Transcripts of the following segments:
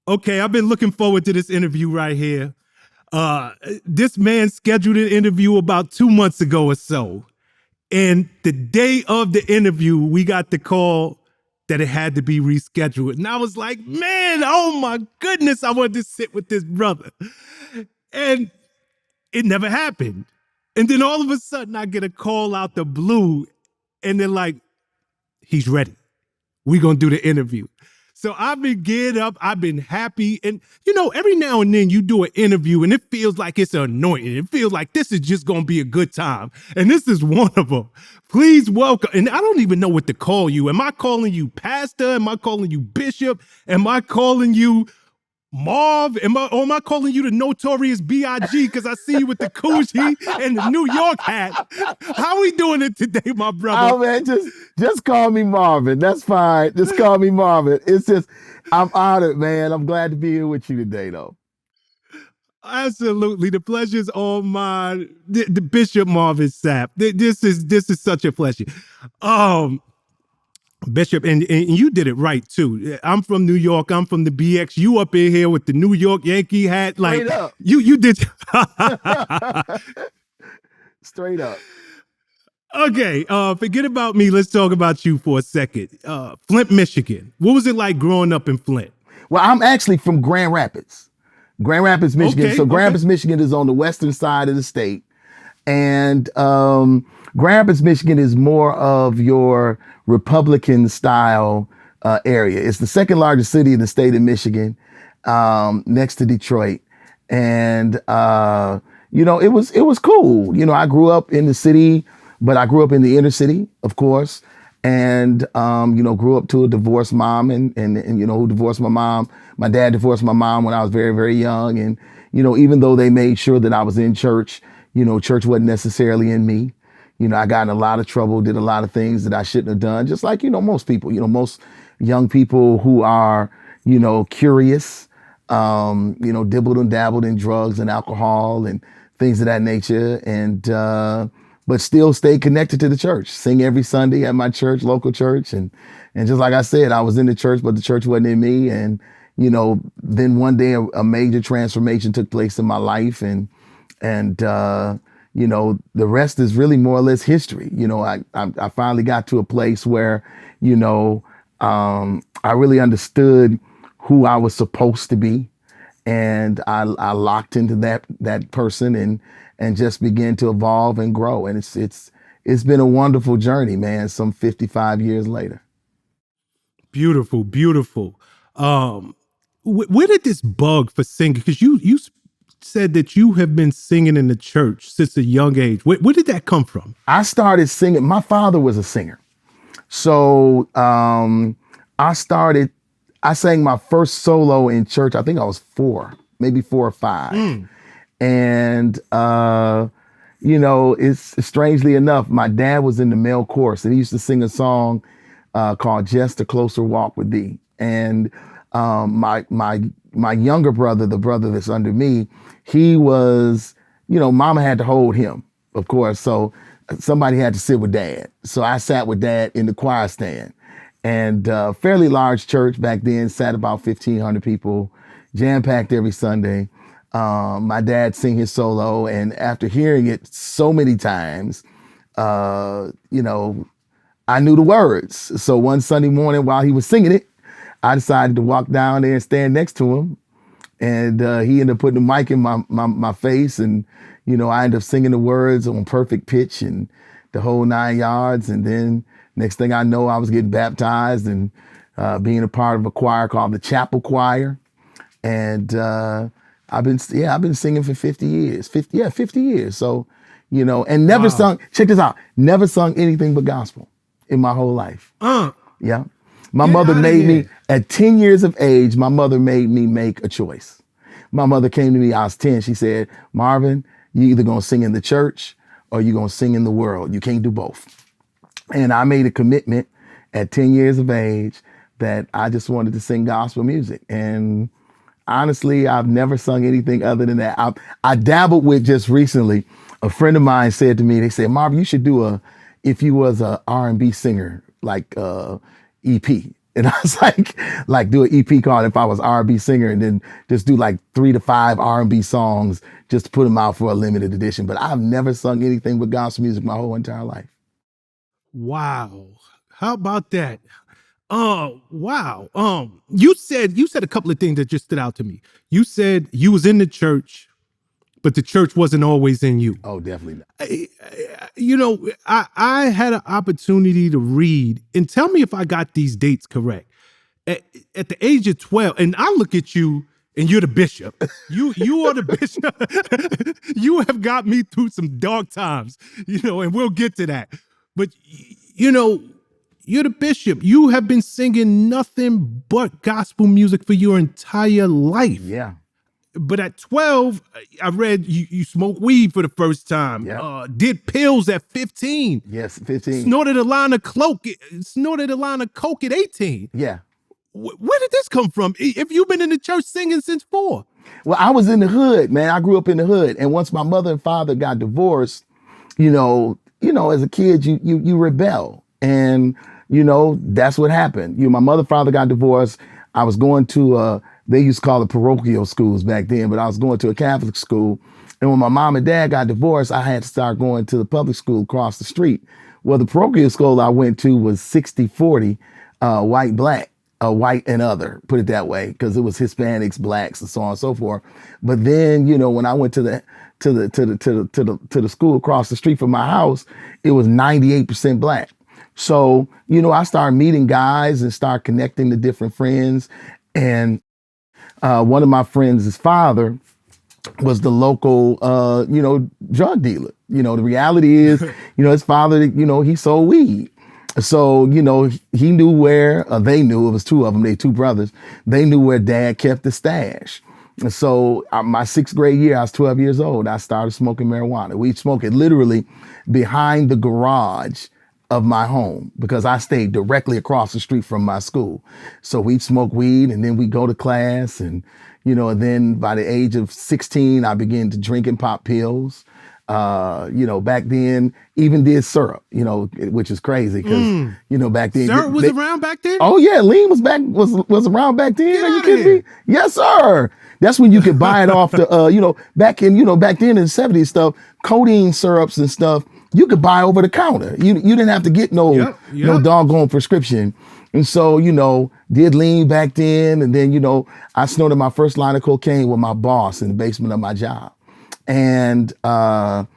Okay, I've been looking forward to this interview right here. This man scheduled an interview about 2 months ago or so. And the day of the interview, we got the call that it had to be rescheduled. And I was like, man, oh my goodness, I wanted to sit with this brother. And it never happened. And then all of a sudden, I get a call out the blue, and they're like, he's ready. We're going to do the interview. So I've been geared up. I've been happy. And, every now and then you do an interview and it feels like it's anointing. It feels like this is just going to be a good time. And this is one of them. Please welcome. And I don't even know what to call you. Am I calling you pastor? Am I calling you bishop? Am I calling you Marv? Am I calling you the notorious B.I.G. because I see you with the Coogee and the New York hat? How we doing it today, my brother? Oh man, just call me Marvin. That's fine. Just call me Marvin. It's just, I'm honored, man. I'm glad to be here with you today, though. Absolutely, the pleasure's all mine. The Bishop Marvin Sapp. This is such a pleasure. Bishop, and you did it right too. I'm from New York. I'm from the BX. You up in here with the New York Yankee hat, like Straight up. You did. Straight up. Okay, forget about me. Let's talk about you for a second. Flint, Michigan. What was it like growing up in Flint? Well, I'm actually from Grand Rapids, Michigan. Okay, So Grand okay. Rapids, Michigan is on the western side of the state, and Grand Rapids, Michigan is more of your Republican style area. It's the second largest city in the state of Michigan, next to Detroit. And it was cool. I grew up in the city, but I grew up in the inner city, of course. And grew up to a divorced mom and who divorced my mom. My dad divorced my mom when I was very, very young. And, even though they made sure that I was in church, church wasn't necessarily in me. I got in a lot of trouble, did a lot of things that I shouldn't have done, just like, most people, most young people who are, curious, dibbled and dabbled in drugs and alcohol and things of that nature. And, but still stay connected to the church, sing every Sunday at my church, local church. And just like I said, I was in the church, but the church wasn't in me. And, then one day a major transformation took place in my life. And the rest is really more or less history. I finally got to a place where, I really understood who I was supposed to be. And I locked into that person and just began to evolve and grow. And it's been a wonderful journey, man, some 55 years later. Beautiful, beautiful. Where did this bug for singing? Because you said that you have been singing in the church since a young age. Where did that come from? I started singing. My father was a singer. So I sang my first solo in church. I think I was 4, maybe 4 or 5. And, it's strangely enough, my dad was in the male chorus and he used to sing a song called Just a Closer Walk with Thee. And my younger brother, the brother that's under me, he was, mama had to hold him, of course. So somebody had to sit with dad. So I sat with dad in the choir stand. And fairly large church back then, sat about 1,500 people, jam-packed every Sunday. My dad sing his solo, and after hearing it so many times, I knew the words. So one Sunday morning while he was singing it, I decided to walk down there and stand next to him. And he ended up putting the mic in my face, and I ended up singing the words on perfect pitch and the whole 9 yards. And then next thing I know, I was getting baptized and being a part of a choir called the Chapel Choir. And I've been singing for 50 years. 50 years. So, and never sung, check this out, never sung anything but gospel in my whole life. Yeah. My mother made me, at 10 years of age, my mother made me make a choice. My mother came to me, I was 10. She said, Marvin, you either going to sing in the church or you're going to sing in the world. You can't do both. And I made a commitment at 10 years of age that I just wanted to sing gospel music. And honestly, I've never sung anything other than that. I dabbled with just recently. A friend of mine said to me, they said, Marvin, you should do if you was a R&B singer, like EP. And I was like do an EP called If I Was R&B Singer, and then just do like 3 to 5 R&B songs just to put them out for a limited edition. But I've never sung anything but gospel music my whole entire life. Wow. How about that? Oh, wow. You said a couple of things that just stood out to me. You said you was in the church, but the church wasn't always in you. Oh, definitely not. I had an opportunity to read, and tell me if I got these dates correct. At the age of 12, and I look at you and you're the bishop. You are the bishop. You have got me through some dark times, and we'll get to that. But you're the bishop. You have been singing nothing but gospel music for your entire life. Yeah. But at 12, I read you smoked weed for the first time. Yep. Did pills at 15. Yes, 15. Snorted a line of coke at 18. Yeah. Where did this come from? If you've been in the church singing since 4. Well, I was in the hood, man. I grew up in the hood. And once my mother and father got divorced, as a kid, you rebel. And, that's what happened. My mother and father got divorced. I was going to, they used to call it parochial schools back then, but I was going to a Catholic school. And when my mom and dad got divorced, I had to start going to the public school across the street. Well, the parochial school I went to was 60-40, white, black. White and other, put it that way, because it was Hispanics, blacks, and so on and so forth. But then, when I went to the school across the street from my house, it was 98% black. So, I started meeting guys and started connecting to different friends. And one of my friends' his father was the local, drug dealer. The reality is, his father, he sold weed. So, he knew where, they knew, it was 2 of them, they 2 brothers, they knew where dad kept the stash. And so my 6th grade year, I was 12 years old, I started smoking marijuana. We'd smoke it literally behind the garage of my home because I stayed directly across the street from my school. So we'd smoke weed and then we'd go to class and, and then by the age of 16, I began to drink and pop pills. Back then, even did syrup, which is crazy because, back then. Syrup was around back then? Oh, yeah. Lean was around back then. Are you kidding me? Yes, sir. That's when you could buy it off the, back then in the 70s stuff, codeine syrups and stuff, you could buy over the counter. You didn't have to get no doggone prescription. And so, did lean back then. And then, I snorted my first line of cocaine with my boss in the basement of my job. And, going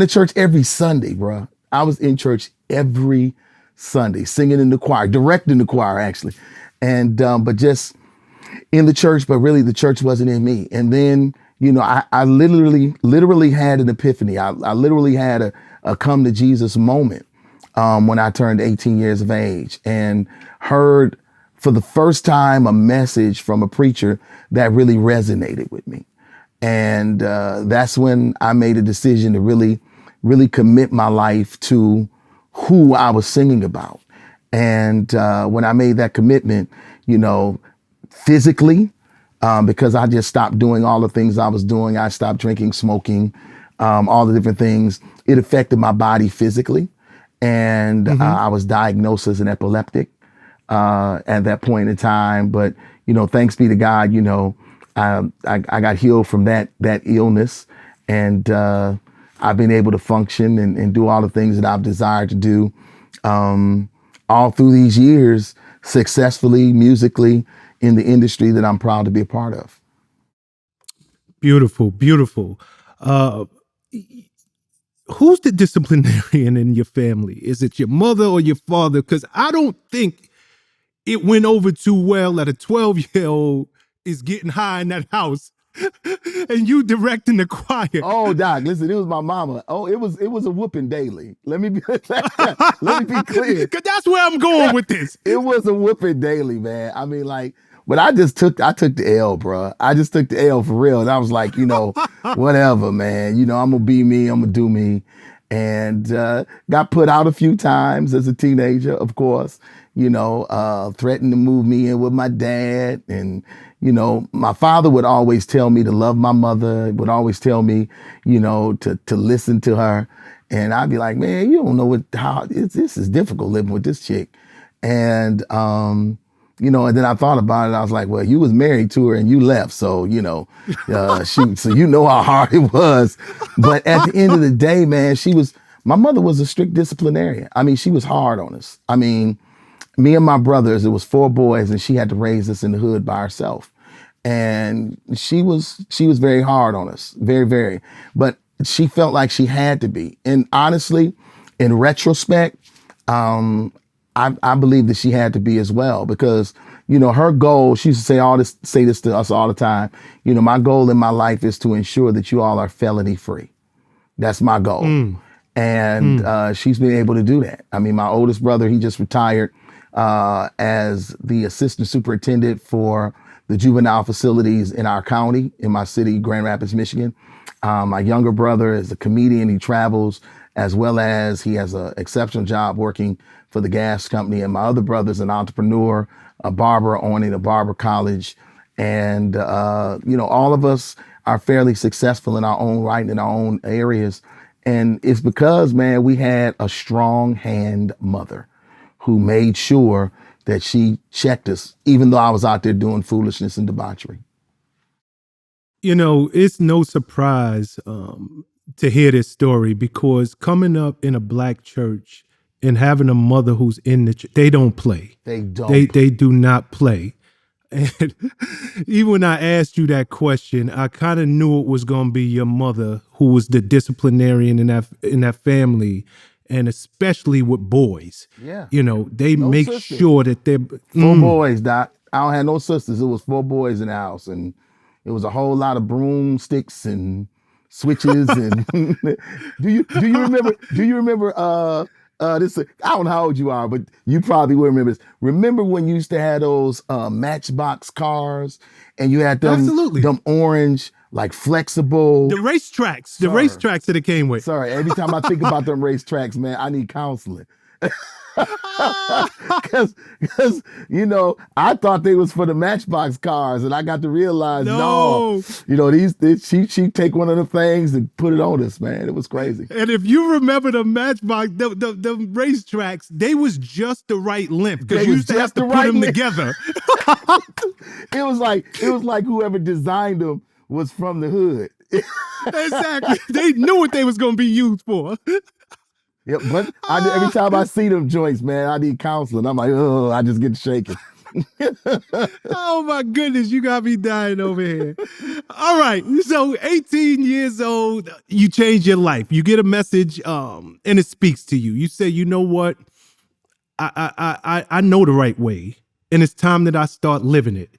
to church every Sunday, bro. I was in church every Sunday, singing in the choir, directing the choir, actually. And, but just in the church, but really the church wasn't in me. And then, I literally had an epiphany. I literally had a come to Jesus moment when I turned 18 years of age and heard for the first time a message from a preacher that really resonated with me. And that's when I made a decision to really, really commit my life to who I was singing about. And when I made that commitment, physically, because I just stopped doing all the things I was doing. I stopped drinking, smoking, all the different things. It affected my body physically. And I was diagnosed as an epileptic at that point in time. But, thanks be to God, I got healed from that illness, and I've been able to function and do all the things that I've desired to do all through these years successfully, musically, in the industry that I'm proud to be a part of. Beautiful, beautiful. Who's the disciplinarian in your family? Is it your mother or your father? Because I don't think it went over too well that a 12-year-old is getting high in that house and you directing the choir. Oh, Doc, listen, it was my mama. Oh, it was a whooping daily. Let me be clear. Cause that's where I'm going with this. It was a whooping daily, man. I mean, but I took the L, bro. I just took the L for real. And I was like, whatever, man. I'm gonna be me, I'm gonna do me. And got put out a few times as a teenager, of course, threatened to move me in with my dad. And, my father would always tell me to love my mother, would always tell me, to listen to her. And I'd be like, man, you don't know how this is difficult living with this chick. And, and then I thought about it. I was like, well, you was married to her and you left. So, so you know how hard it was. But at the end of the day, man, my mother was a strict disciplinarian. I mean, she was hard on us. I mean, me and my brothers, it was 4 boys, and she had to raise us in the hood by herself. And she was very hard on us, very, very. But she felt like she had to be. And honestly, in retrospect, I believe that she had to be as well, because, her goal, she used to say this to us all the time. My goal in my life is to ensure that you all are felony free. That's my goal. And she's been able to do that. I mean, my oldest brother, he just retired as the assistant superintendent for the juvenile facilities in our county, in my city, Grand Rapids, Michigan. My younger brother is a comedian. He travels, as well as he has an exceptional job working for the gas company. And my other brother's an entrepreneur, a barber, owning a barber college. And, all of us are fairly successful in our own right, in our own areas. And it's because, man, we had a strong hand mother who made sure that she checked us, even though I was out there doing foolishness and debauchery. It's no surprise to hear this story, because coming up in a Black church and having a mother who's in the church, they don't play. They don't. They do not play. And even when I asked you that question, I kind of knew it was going to be your mother who was the disciplinarian in that family, and especially with boys. Yeah. They No make sisters. sure that they're 4 boys, Doc. I don't have no sisters. It was 4 boys in the house, and it was a whole lot of broomsticks and switches. And do you remember this? I don't know how old you are, but you probably will remember this. Remember when you used to have those Matchbox cars, and you had them orange, like flexible, the racetracks that it came with. Sorry, every time I think about them racetracks, man, I need counseling. Because I thought they was for the Matchbox cars, and I got to realize no, she take one of the things and put it on us, man. It was crazy. And if you remember the Matchbox, the racetracks, they was just the right length, because you used to have to put them together. It was like whoever designed them was from the hood. Exactly. They knew what they was going to be used for. Yep, but every time I see them joints, man, I need counseling. I'm like, oh, I just get shaken. Oh my goodness, you got me dying over here. All right, so 18 years old, you change your life. You get a message, and it speaks to you. You say, you know what? I know the right way, and it's time that I start living it.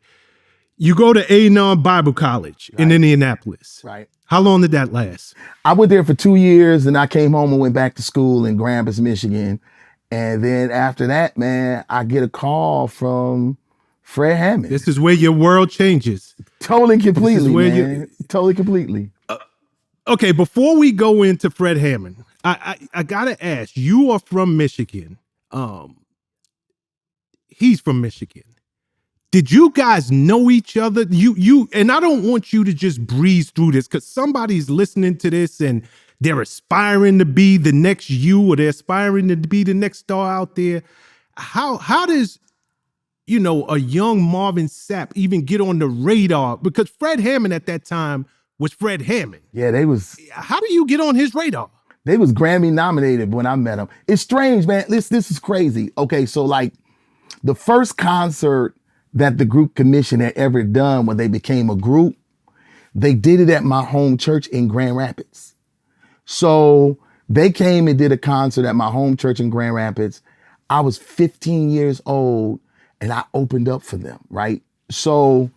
You go to A&M Bible College in Indianapolis. Right. How long did that last? I went there for 2 years, and I came home and went back to school in Grand Rapids, Michigan. And then after that, man, I get a call from Fred Hammond. This is where your world changes. Totally, completely, man. Totally, completely. Okay, before we go into Fred Hammond, I gotta ask, you are from Michigan. He's from Michigan. Did you guys know each other? You and I don't want you to just breeze through this, because somebody's listening to this and they're aspiring to be the next you, or they're aspiring to be the next star out there. How does a young Marvin Sapp even get on the radar? Because Fred Hammond at that time was Fred Hammond. Yeah, how do you get on his radar? They was Grammy nominated when I met him. It's strange, man. This is crazy. Okay, so like the first concert that the group commission had ever done when they became a group, they did it at my home church in Grand Rapids. So they came and did a concert at my home church in Grand Rapids. I was 15 years old, and I opened up for them, right? So,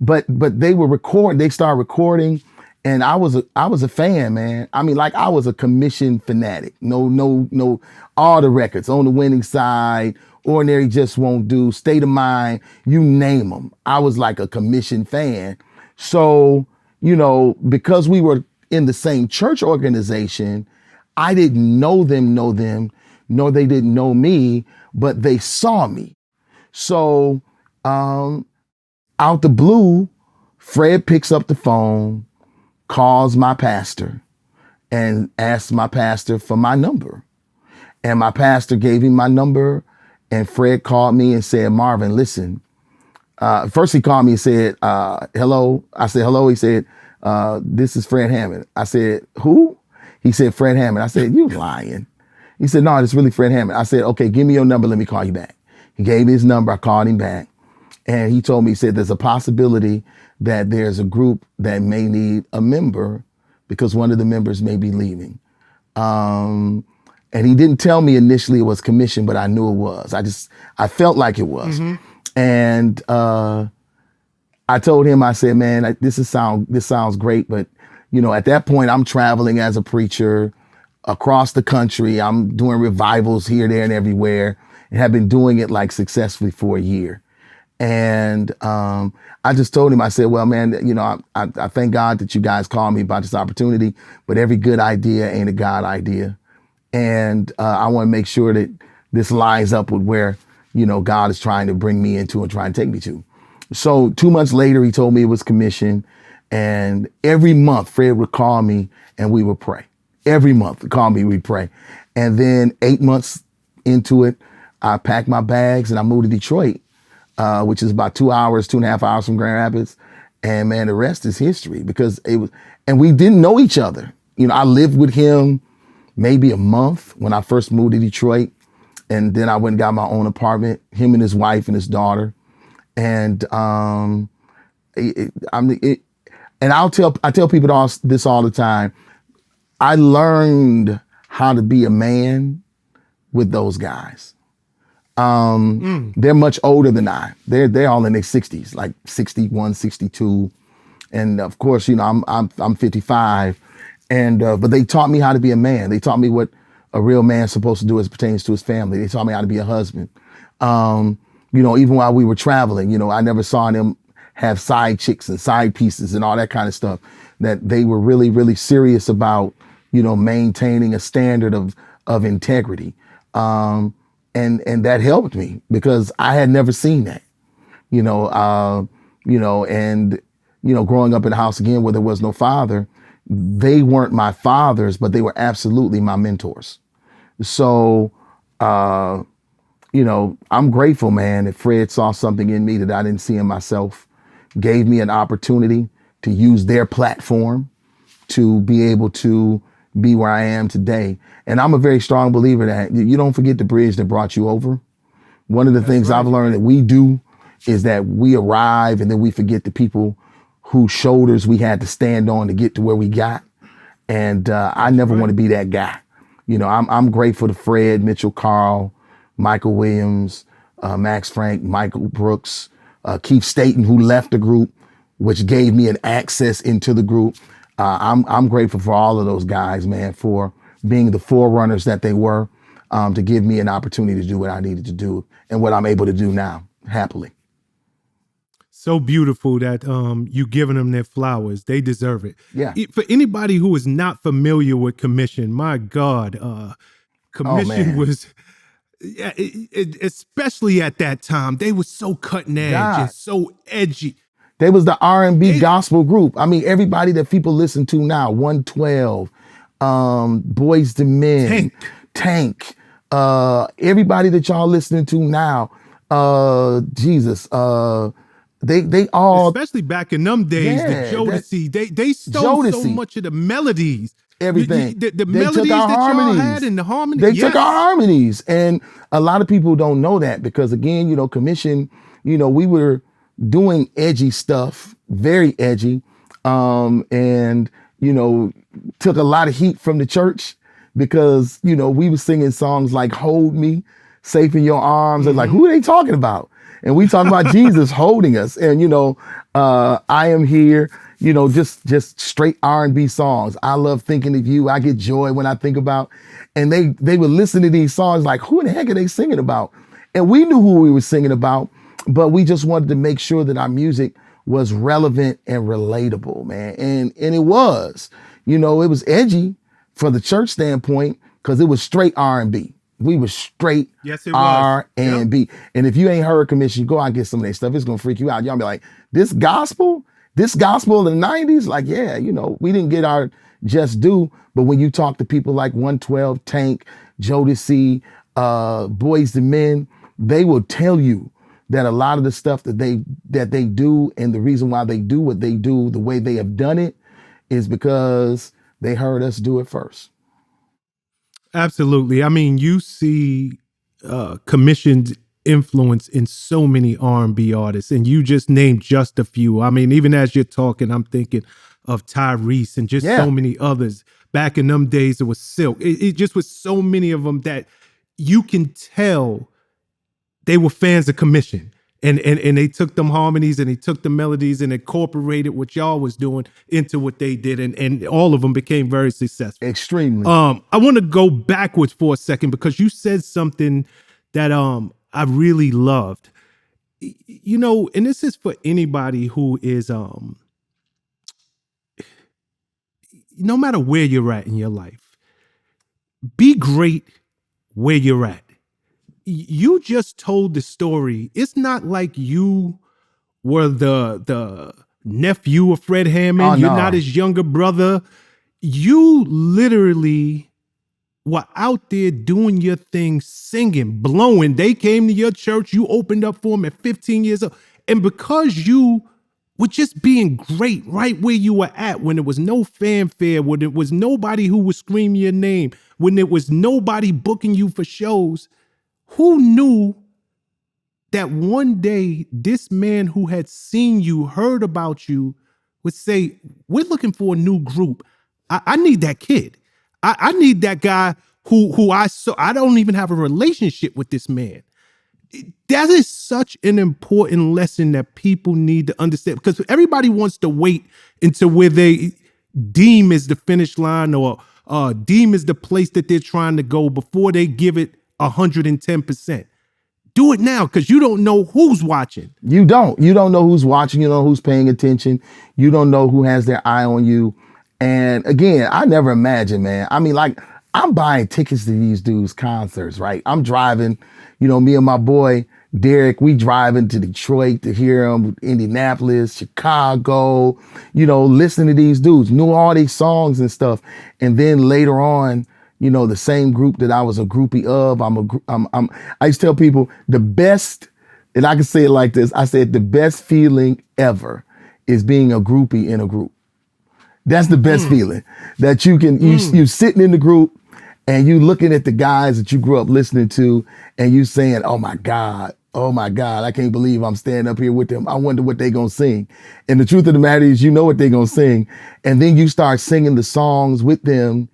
but they were recording. They started recording, and I was a fan, man. I mean, like, I was a commission fanatic. No, all the records on the winning side. Ordinary Just Won't Do, State of Mind, you name them. I was like a commission fan. So, because we were in the same church organization, I didn't know them, nor they didn't know me, but they saw me. So, out the blue, Fred picks up the phone, calls my pastor, and asks my pastor for my number. And my pastor gave him my number, and Fred called me and said, Marvin, listen. First he called me and said, hello. I said, hello. He said, this is Fred Hammond. I said, who? He said, Fred Hammond. I said, you lying. He said, no, it's really Fred Hammond. I said, okay, give me your number. Let me call you back. He gave me his number. I called him back. And he told me, he said, there's a possibility that there's a group that may need a member because one of the members may be leaving. And he didn't tell me initially it was commission, but I knew it was. I felt like it was. Mm-hmm. And I told him, I said, man, this sounds great. But, you know, at that point, I'm traveling as a preacher across the country. I'm doing revivals here, there, and everywhere, and have been doing it like successfully for a year. And I just told him, I said, well, man, you know, I thank God that you guys called me about this opportunity, but every good idea ain't a God idea. And I want to make sure that this lines up with where, you know, God is trying to bring me into and trying to take me to. So 2 months later, he told me it was commissioned. And every month, Fred would call me and we would pray. Every month, call me, we'd pray. And then 8 months into it, I packed my bags and I moved to Detroit, which is about 2.5 hours from Grand Rapids. And man, the rest is history because and we didn't know each other. You know, I lived with him maybe a month when I first moved to Detroit. And then I went and got my own apartment, him and his wife and his daughter. And I tell people this all the time. I learned how to be a man with those guys. They're much older than I. They're all in their 60s, like 61, 62. And of course, you know, I'm 55. And but they taught me how to be a man. They taught me what a real man's supposed to do as it pertains to his family. They taught me how to be a husband. You know, even while we were traveling, you know, I never saw them have side chicks and side pieces and all that kind of stuff. That they were really, really serious about, you know, maintaining a standard of integrity. And that helped me because I had never seen that, and, growing up in a house again where there was no father, they weren't my fathers, but they were absolutely my mentors. So, I'm grateful, man, that Fred saw something in me that I didn't see in myself, gave me an opportunity to use their platform to be able to be where I am today. And I'm a very strong believer that you don't forget the bridge that brought you over. One of the things I've learned that we do is that we arrive and then we forget the people whose shoulders we had to stand on to get to where we got. And I never want to be that guy. You know, I'm grateful to Fred, Mitchell, Carl, Michael Williams, Max Frank, Michael Brooks, Keith Staten, who left the group, which gave me an access into the group. I'm grateful for all of those guys, man, for being the forerunners that they were, to give me an opportunity to do what I needed to do and what I'm able to do now, happily. So beautiful that you giving them their flowers. They deserve it. Yeah. For anybody who is not familiar with commission, my God, commission was, especially at that time, they were so cutting edge and so edgy. They was the R&B gospel group. I mean, everybody that people listen to now, 112, Boys to Men, Tank, everybody that y'all listening to now, they all, especially back in them days, the Jodeci, they stole so much of the melodies. Everything. The melodies that y'all had and the harmonies. They took our harmonies. And a lot of people don't know that because, again, commission, we were doing edgy stuff, very edgy, and, took a lot of heat from the church because, we were singing songs like Hold Me, Safe in Your Arms. And like, who are they talking about? And we talk about Jesus holding us. And, I Am Here, just straight R&B songs. I love thinking of you. I get joy when I think about. And they would listen to these songs like, who the heck are they singing about? And we knew who we were singing about, but we just wanted to make sure that our music was relevant and relatable, man. And it was. It was edgy for the church standpoint because it was straight R&B. We were straight R&B. Yep. And if you ain't heard commission, go out and get some of that stuff. It's going to freak you out. Y'all be like, this gospel in the 90s? Like, yeah, we didn't get our just do. But when you talk to people like 112, Tank, Jodeci, Boys to Men, they will tell you that a lot of the stuff that they do, and the reason why they do what they do the way they have done it, is because they heard us do it first. Absolutely. I mean, you see commissioned influence in so many R&B artists, and you just named just a few. I mean, even as you're talking, I'm thinking of Tyrese and just Yeah. so many others. Back in them days, it was Silk. It just was so many of them that you can tell they were fans of commission. And they took them harmonies and they took the melodies and incorporated what y'all was doing into what they did. And all of them became very successful. Extremely. I want to go backwards for a second because you said something that I really loved. You know, and this is for anybody who is no matter where you're at in your life, be great where you're at. You just told the story. It's not like you were the nephew of Fred Hammond. Oh, You're no. not his younger brother. You literally were out there doing your thing, singing, blowing. They came to your church. You opened up for them at 15 years old. And because you were just being great right where you were at, when there was no fanfare, when there was nobody who was screaming your name, when there was nobody booking you for shows, who knew that one day this man who had seen you, heard about you, would say, we're looking for a new group. I need that kid. I need that guy who I saw. I don't even have a relationship with this man. That is such an important lesson that people need to understand, because everybody wants to wait until where they deem is the finish line or deem is the place that they're trying to go before they give it 110%. Do it now, because you don't know who's watching. You don't know who's watching. You don't know who's paying attention. You don't know who has their eye on you. And again, I never imagined, man. I mean, like, I'm buying tickets to these dudes' concerts, right? I'm driving, me and my boy Derek, we driving to Detroit to hear him, Indianapolis, Chicago, listening to these dudes, knew all these songs and stuff. And then later on, the same group that I was a groupie of, I used to tell people the best, and I can say it like this, I said the best feeling ever is being a groupie in a group. That's the best feeling, that you sitting in the group and you looking at the guys that you grew up listening to and you saying, oh my God, I can't believe I'm standing up here with them. I wonder what they gonna sing. And the truth of the matter is, you know what they gonna sing. And then you start singing the songs with them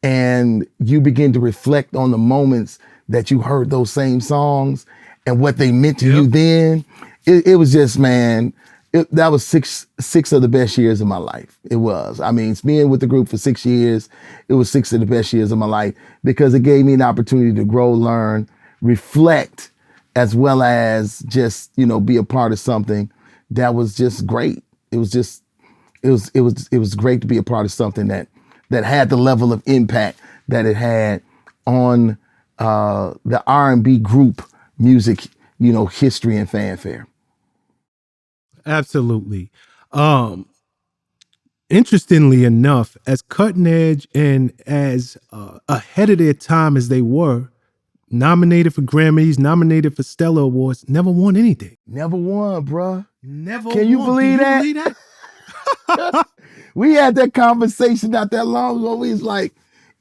and you begin to reflect on the moments that you heard those same songs and what they meant to you then. It was just, man, that was six of the best years of my life. It was. I mean, being with the group for 6 years, it was 6 of the best years of my life, because it gave me an opportunity to grow, learn, reflect, as well as just, be a part of something that was just great. It was great to be a part of something that had the level of impact that it had on the R&B group music, history and fanfare. Absolutely. Interestingly enough, as cutting edge and as ahead of their time as they were, nominated for Grammys, nominated for Stellar Awards, never won anything. Never won, bruh. Never Can you won. believe Can that? you believe that? We had that conversation not that long ago. We was like,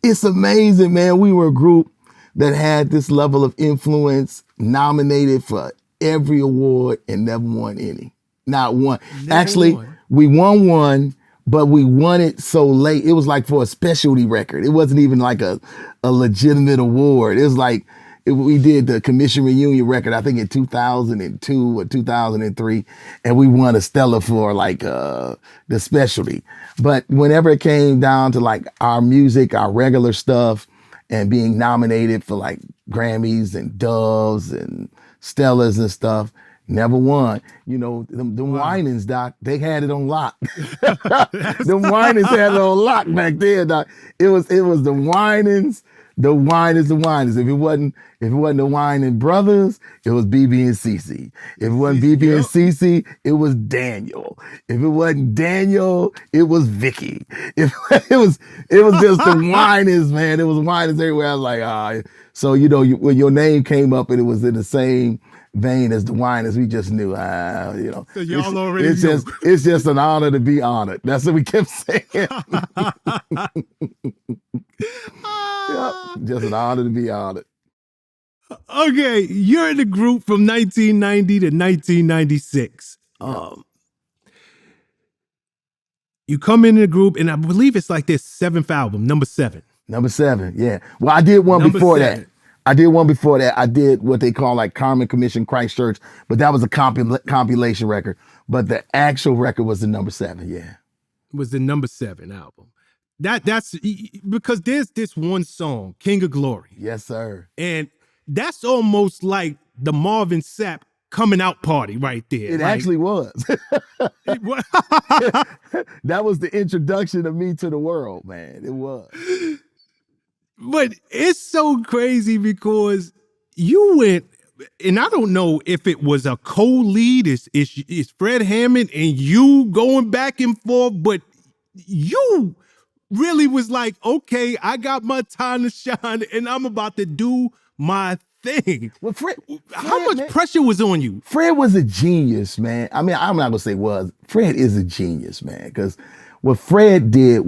it's amazing, man. We were a group that had this level of influence, nominated for every award and never won any. Not one. Actually, we won one, but we won it so late. It was like for a specialty record. It wasn't even like a legitimate award. It was like, we did the commission reunion record, I think in 2002 or 2003, and we won a Stellar for like the specialty. But whenever it came down to like our music, our regular stuff, and being nominated for like Grammys and Doves and Stellars and stuff, never won. Them Winans, Doc, they had it on lock. Them Winans had it on lock back then, Doc. It was the Winans, The wine is the wine. If it wasn't the wine and brothers, it was BB and CC. If it wasn't BB and Yep. CC, it was Daniel. If it wasn't Daniel, it was Vicky. If it was just the whiners, man. It was whiners everywhere. I was like, so when your name came up and it was in the same vein as the whiners, we just knew, So y'all already knew. it's just an honor to be honored. That's what we kept saying. Yep, just an honor to be honored. Okay, you're in the group from 1990 to 1996. You come in the group, and I believe it's like their 7th album, number 7. Number 7, yeah. Well, I did one Number before 7. that. I did what they call like Carmen Commission Christchurch, but that was a compilation record. But the actual record was the number 7, yeah. Was the number 7 album. That's because there's this one song, King of Glory. Yes, sir. And that's almost like the Marvin Sapp coming out party right there. It actually was. That was the introduction of me to the world, man. It was. But it's so crazy because you went, and I don't know if it was a co-lead, it's Fred Hammond and you going back and forth, but you really was like, okay, I got my time to shine and I'm about to do my thing. Well, Fred, how much pressure was on you? Fred was a genius, man. I mean, I'm not gonna say was. Fred is a genius, man. Because what Fred did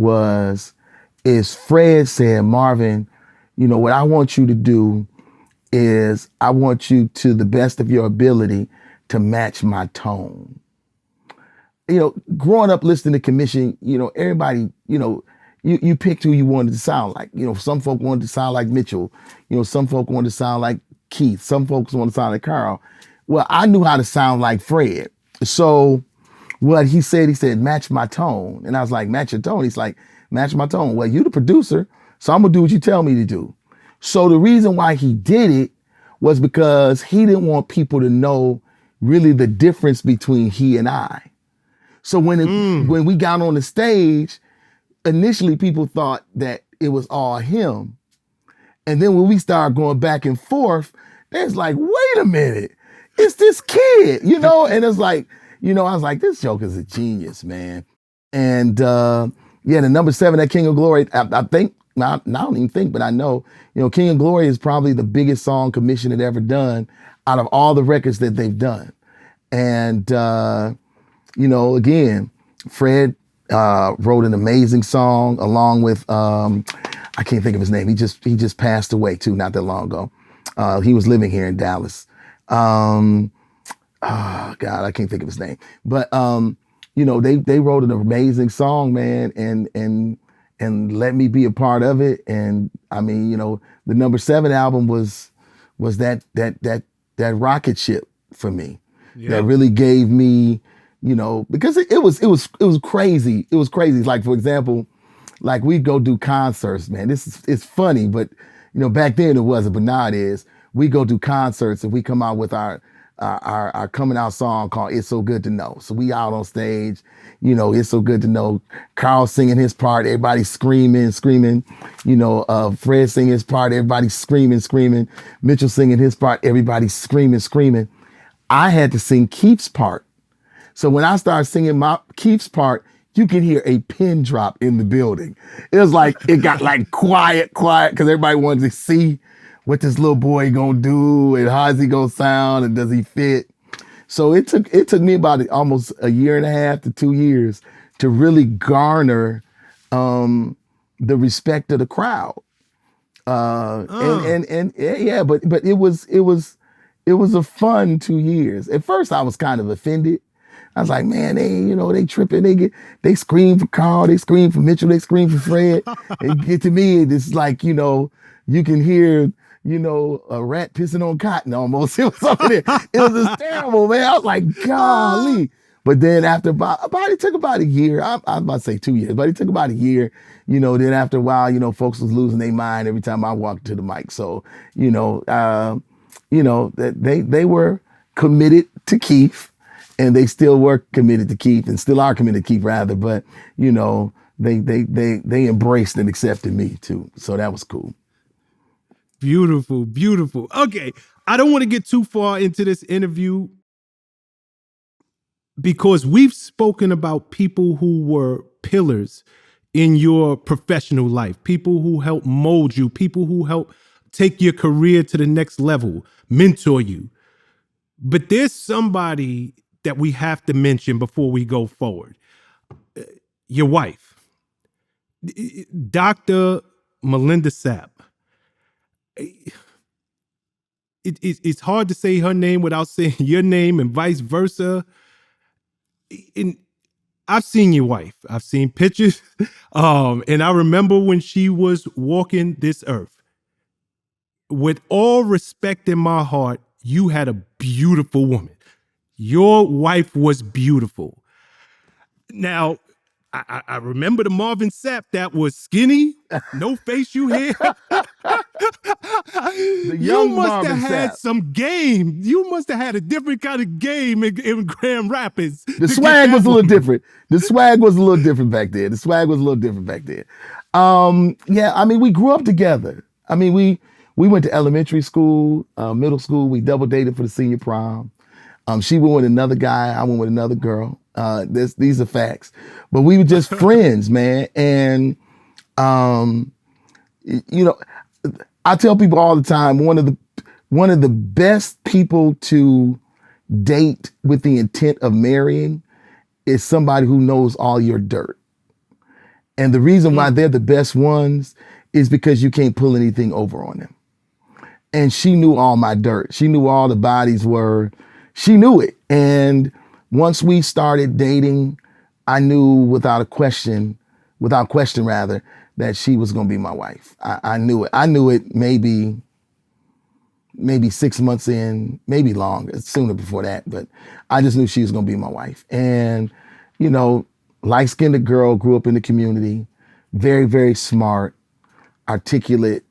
is Fred said, Marvin, what I want you to do is I want you to the best of your ability to match my tone. Growing up listening to Commission, everybody, you picked who you wanted to sound like. Some folk wanted to sound like Mitchell. Some folk wanted to sound like Keith. Some folks wanted to sound like Carl. Well, I knew how to sound like Fred. So what he said, match my tone. And I was like, match your tone? He's like, match my tone. Well, you the producer, so I'm gonna do what you tell me to do. So the reason why he did it was because he didn't want people to know really the difference between he and I. So when we got on the stage, initially people thought that it was all him. And then when we started going back and forth, it's like, wait a minute, it's this kid, and it's like, I was like, this Joker's a genius, man. And the number 7, that King of Glory, I think, I don't even think, but I know, King of Glory is probably the biggest song Commission had ever done out of all the records that they've done. And, again, Fred wrote an amazing song along with, I can't think of his name. He just passed away too, not that long ago. He was living here in Dallas. God, I can't think of his name. But, they wrote an amazing song, man, and let me be a part of it. And I mean, the number 7 album was that rocket ship for me. Yeah. That really gave me, because it was crazy. It was crazy. Like, for example, like we'd go do concerts, man. It's funny, but back then it wasn't, but now it is. We go do concerts and we come out with our coming out song called It's So Good to Know. So we out on stage, It's So Good to Know. Carl singing his part, everybody screaming. Fred singing his part, everybody screaming. Mitchell singing his part, everybody screaming. I had to sing Keith's part. So when I started singing Keith's part, you could hear a pin drop in the building. It was like, it got like quiet, because everybody wanted to see what this little boy gonna do and how's he gonna sound and does he fit. So it took me about almost a year and a half to 2 years to really garner the respect of the crowd. But it was a fun 2 years. At first I was kind of offended. I was like, man, they tripping. They scream for Carl, they scream for Mitchell, they scream for Fred. And get to me, it's like, you can hear, a rat pissing on cotton almost. It was something there. It was just terrible, man. I was like, golly. But then after it took about a year. I'm about to say 2 years, but it took about a year. Then after a while, folks was losing their mind every time I walked to the mic. So, they were committed to Keith. And they still were committed to Keith and still are committed to Keith rather, but they embraced and accepted me too. So that was cool. Beautiful, beautiful. Okay, I don't want to get too far into this interview because we've spoken about people who were pillars in your professional life, people who help mold you, people who help take your career to the next level, mentor you. But there's somebody that we have to mention before we go forward. Your wife, Dr. Melinda Sapp. It's hard to say her name without saying your name and vice versa. And I've seen your wife. I've seen pictures. And I remember when she was walking this earth. With all respect in my heart, you had a beautiful woman. Your wife was beautiful. Now, I remember the Marvin Sapp that was skinny, no facial hair. The You young must Marvin have had Sapp. some game. You must have had a different kind of game in Grand Rapids. The swag was a little different. The swag was a little different back then. Yeah, I mean, we grew up together. I mean, we went to elementary school, middle school. We double dated for the senior prom. She went with another guy. I went with another girl. These are facts. But we were just friends, man. And you know, I tell people all the time, one of the best people to date with the intent of marrying is somebody who knows all your dirt. And the reason why they're the best ones is because you can't pull anything over on them. And she knew all my dirt. She knew all the bodies were. She knew it. And once we started dating, I knew without question rather, that she was going to be my wife. I knew it. I knew it maybe 6 months in, maybe longer, sooner before that. But I just knew she was going to be my wife. And, you know, light-skinned girl, grew up in the community, very, very smart, articulate.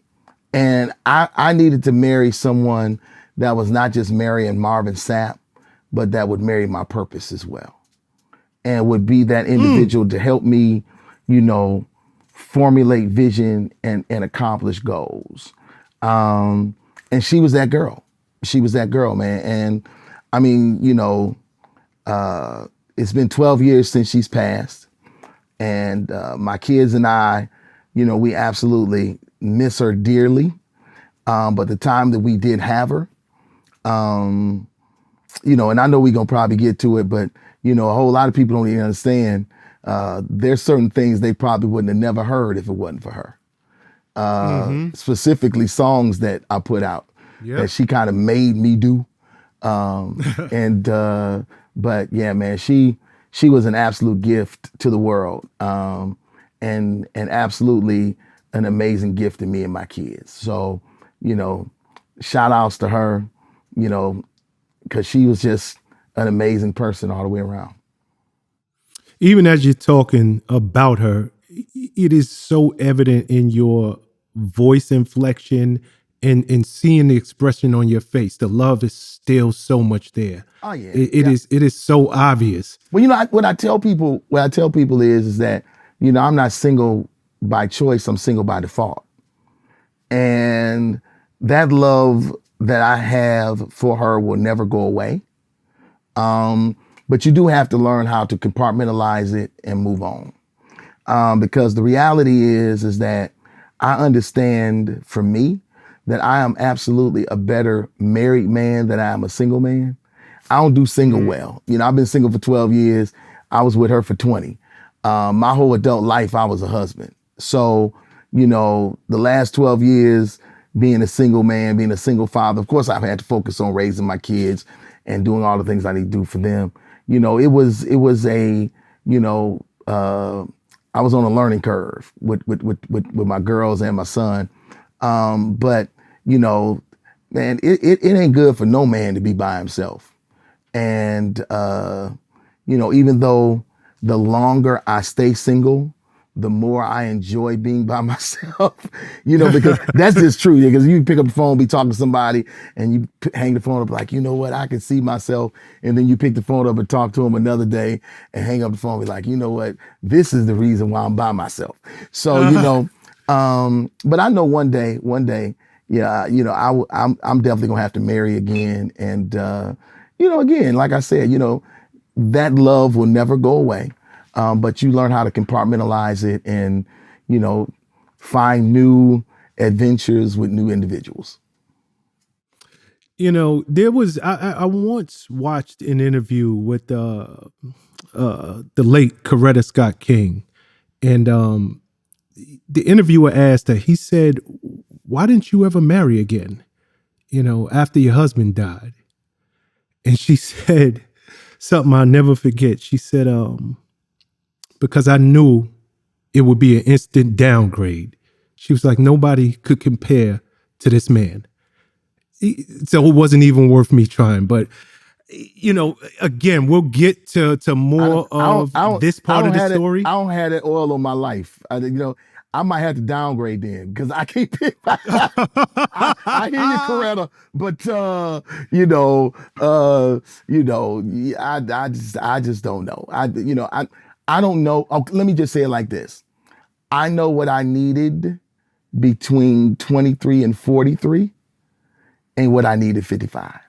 And I needed to marry someone that was not just marrying Marvin Sapp, but that would marry my purpose as well. And would be that individual to help me, you know, formulate vision and accomplish goals. And she was that girl. She was that girl, man. And I mean, you know, it's been 12 years since she's passed. And my kids and I, you know, we absolutely miss her dearly. But the time that we did have her, you know, and I know we're going to probably get to it, but, you know, a whole lot of people don't even understand. There's certain things they probably wouldn't have never heard if it wasn't for her. Specifically songs that I put out that she kind of made me do. But yeah, man, she was an absolute gift to the world. And absolutely an amazing gift to me and my kids. So, you know, shout outs to her, you know, because she was just an amazing person all the way around. Even as you're talking about her, it is so evident in your voice inflection and seeing the expression on your face. The love is still so much there. Oh yeah, it is so obvious. Well, you know, what I tell people is that, you know, I'm not single by choice. I'm single by default. And that love that I have for her will never go away. But you do have to learn how to compartmentalize it and move on. Because the reality is that I understand for me that I am absolutely a better married man than I am a single man. I don't do single well. You know, I've been single for 12 years. I was with her for 20. My whole adult life, I was a husband. So, you know, the last 12 years being a single man, being a single father, of course, I've had to focus on raising my kids and doing all the things I need to do for them. You know, it was a, you know, I was on a learning curve with my girls and my son. But, you know, man, it ain't good for no man to be by himself. And, you know, even though the longer I stay single, the more I enjoy being by myself, you know, because that's just true. Because you pick up the phone, be talking to somebody, and you hang the phone up like, you know what, I can see myself. And then you pick the phone up and talk to them another day and hang up the phone and be like, you know what, this is the reason why I'm by myself. So, you know, but I know one day, yeah, I'm definitely gonna have to marry again. And again, like I said, that love will never go away. But you learn how to compartmentalize it and, you know, find new adventures with new individuals. There was I once watched an interview with the late Coretta Scott King, and the interviewer asked her. He said, "Why didn't you ever marry again? After your husband died?" And she said something I'll never forget. She said, "Because I knew it would be an instant downgrade." She was like, "Nobody could compare to this man." So it wasn't even worth me trying. But again, we'll get to more of this part of the story. I don't have that oil on my life. I might have to downgrade then because I can't pick. I hear you, Coretta, but I just don't know. I don't know. Oh, let me just say it like this. I know what I needed between 23 and 43 and what I needed 55.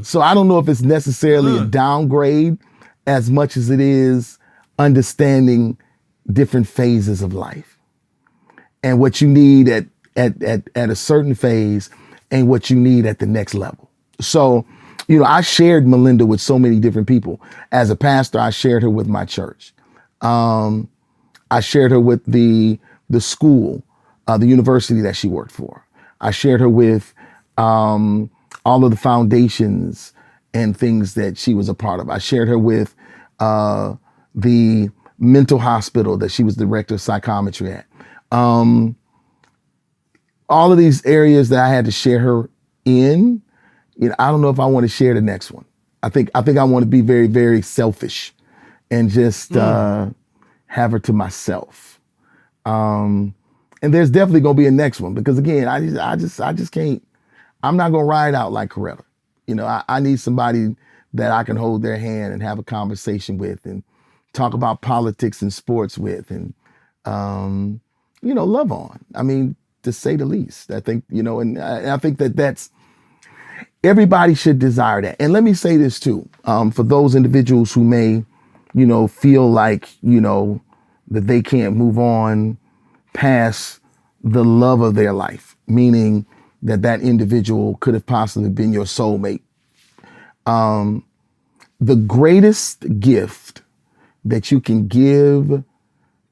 So I don't know if it's necessarily a downgrade as much as it is understanding different phases of life and what you need at a certain phase and what you need at the next level. So, I shared Melinda with so many different people. As a pastor, I shared her with my church. I shared her with the school, the university that she worked for. I shared her with all of the foundations and things that she was a part of. I shared her with the mental hospital that she was director of psychometry at. All of these areas that I had to share her in, I don't know if I want to share the next one. I think I want to be very, very selfish and just have her to myself. And there's definitely gonna be a next one because again, I just can't. I'm not gonna ride out like Coretta. I need somebody that I can hold their hand and have a conversation with and talk about politics and sports with and love on. I mean, to say the least. I think and I think that's everybody should desire that. And let me say this too, for those individuals who may, feel like that they can't move on past the love of their life, meaning that individual could have possibly been your soulmate. The greatest gift that you can give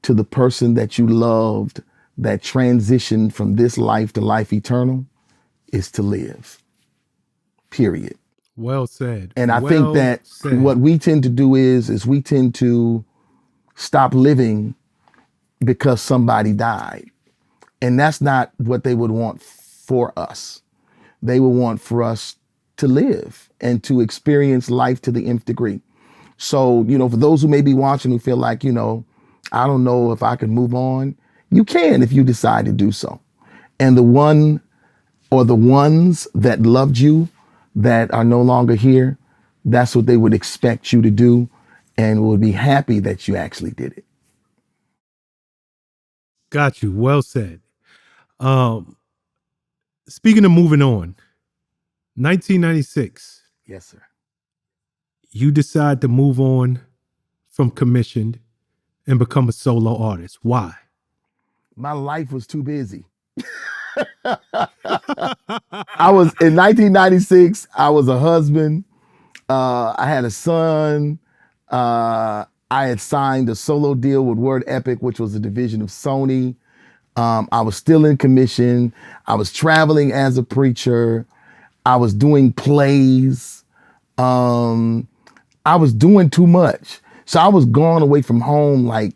to the person that you loved that transitioned from this life to life eternal is to live, period. Well said. And I think that what we tend to do is we tend to stop living because somebody died. And that's not what they would want for us. They would want for us to live and to experience life to the nth degree. So, for those who may be watching who feel like, I don't know if I can move on, you can if you decide to do so. And the one or the ones that loved you that are no longer here, that's what they would expect you to do and would be happy that you actually did it. Got you. Well said. Speaking of moving on, 1996. Yes, sir. You decide to move on from commissioned and become a solo artist. Why? My life was too busy. I was in 1996. I was a husband. I had a son. I had signed a solo deal with Word Epic, which was a division of Sony. I was still in commission. I was traveling as a preacher. I was doing plays. I was doing too much. So I was gone away from home like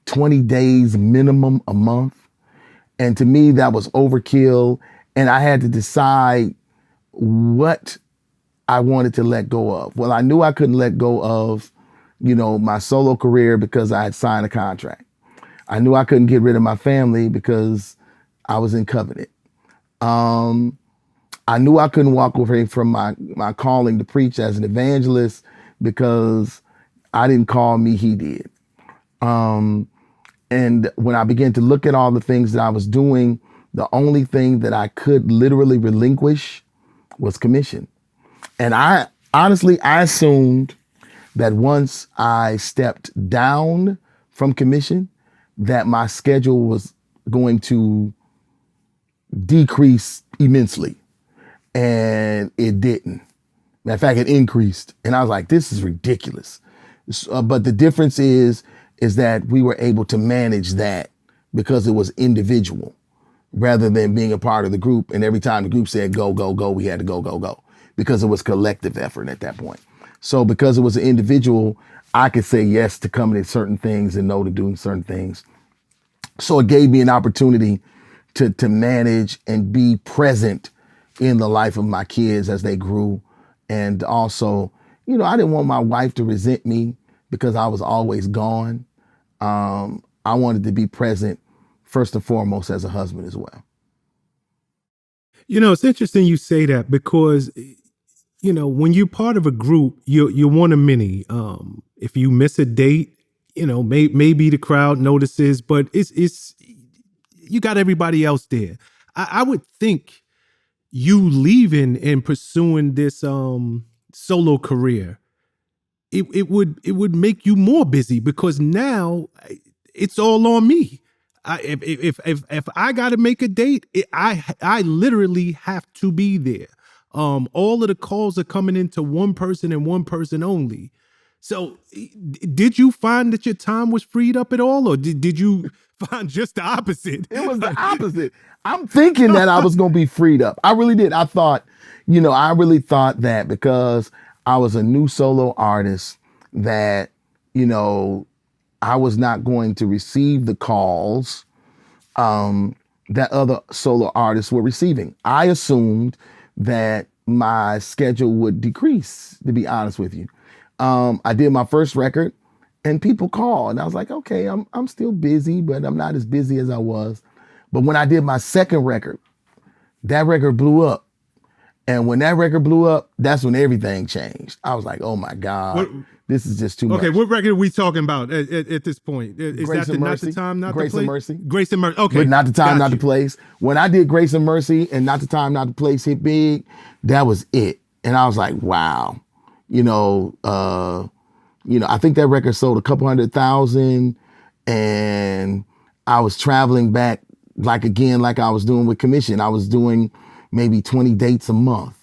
20 days minimum a month. And to me, that was overkill. And I had to decide what I wanted to let go of. Well, I knew I couldn't let go of, my solo career because I had signed a contract. I knew I couldn't get rid of my family because I was in covenant. I knew I couldn't walk away from my calling to preach as an evangelist because I didn't call me, he did. And when I began to look at all the things that I was doing The only thing that I could literally relinquish was commission. And I honestly, I assumed that once I stepped down from commission, that my schedule was going to decrease immensely. And it didn't. Matter of fact, it increased. And I was like, this is ridiculous. But the difference is that we were able to manage that because it was individual rather than being a part of the group. And every time the group said, go, go, go, we had to go, go, go, because it was collective effort at that point. So because it was an individual, I could say yes to coming to certain things and no to doing certain things. So it gave me an opportunity to manage and be present in the life of my kids as they grew. And also, you know, I didn't want my wife to resent me because I was always gone. I wanted to be present first and foremost as a husband as well. You know, it's interesting you say that because, you know, when you're part of a group, you're one of many. If you miss a date, you know, maybe the crowd notices, but it's you got everybody else there. I would think you leaving and pursuing this solo career, it would make you more busy because now it's all on me. If I got to make a date, I literally have to be there. All of the calls are coming into one person and one person only. So did you find that your time was freed up at all, or did you find just the opposite? It was the opposite. I'm thinking that I was going to be freed up. I really did. I thought, you know, I really thought that because I was a new solo artist that, you know, I was not going to receive the calls that other solo artists were receiving. I assumed that my schedule would decrease, to be honest with you. I did my first record and people called and I was like, okay, I'm still busy, but I'm not as busy as I was. But when I did my second record, that record blew up. And when that record blew up, that's when everything changed. I was like, oh my God, this is just too much. Okay, what record are we talking about at this point? Is Grace that and Not the Mercy. Time, Not Grace the and Place? Mercy. Grace and Mercy. Okay. But Not the Time, got Not the you. Place. When I did Grace and Mercy and Not the Time, Not the Place hit big, that was it. And I was like, wow. I think that record sold a couple 100,000 and I was traveling back like I was doing with commission. I was doing maybe 20 dates a month.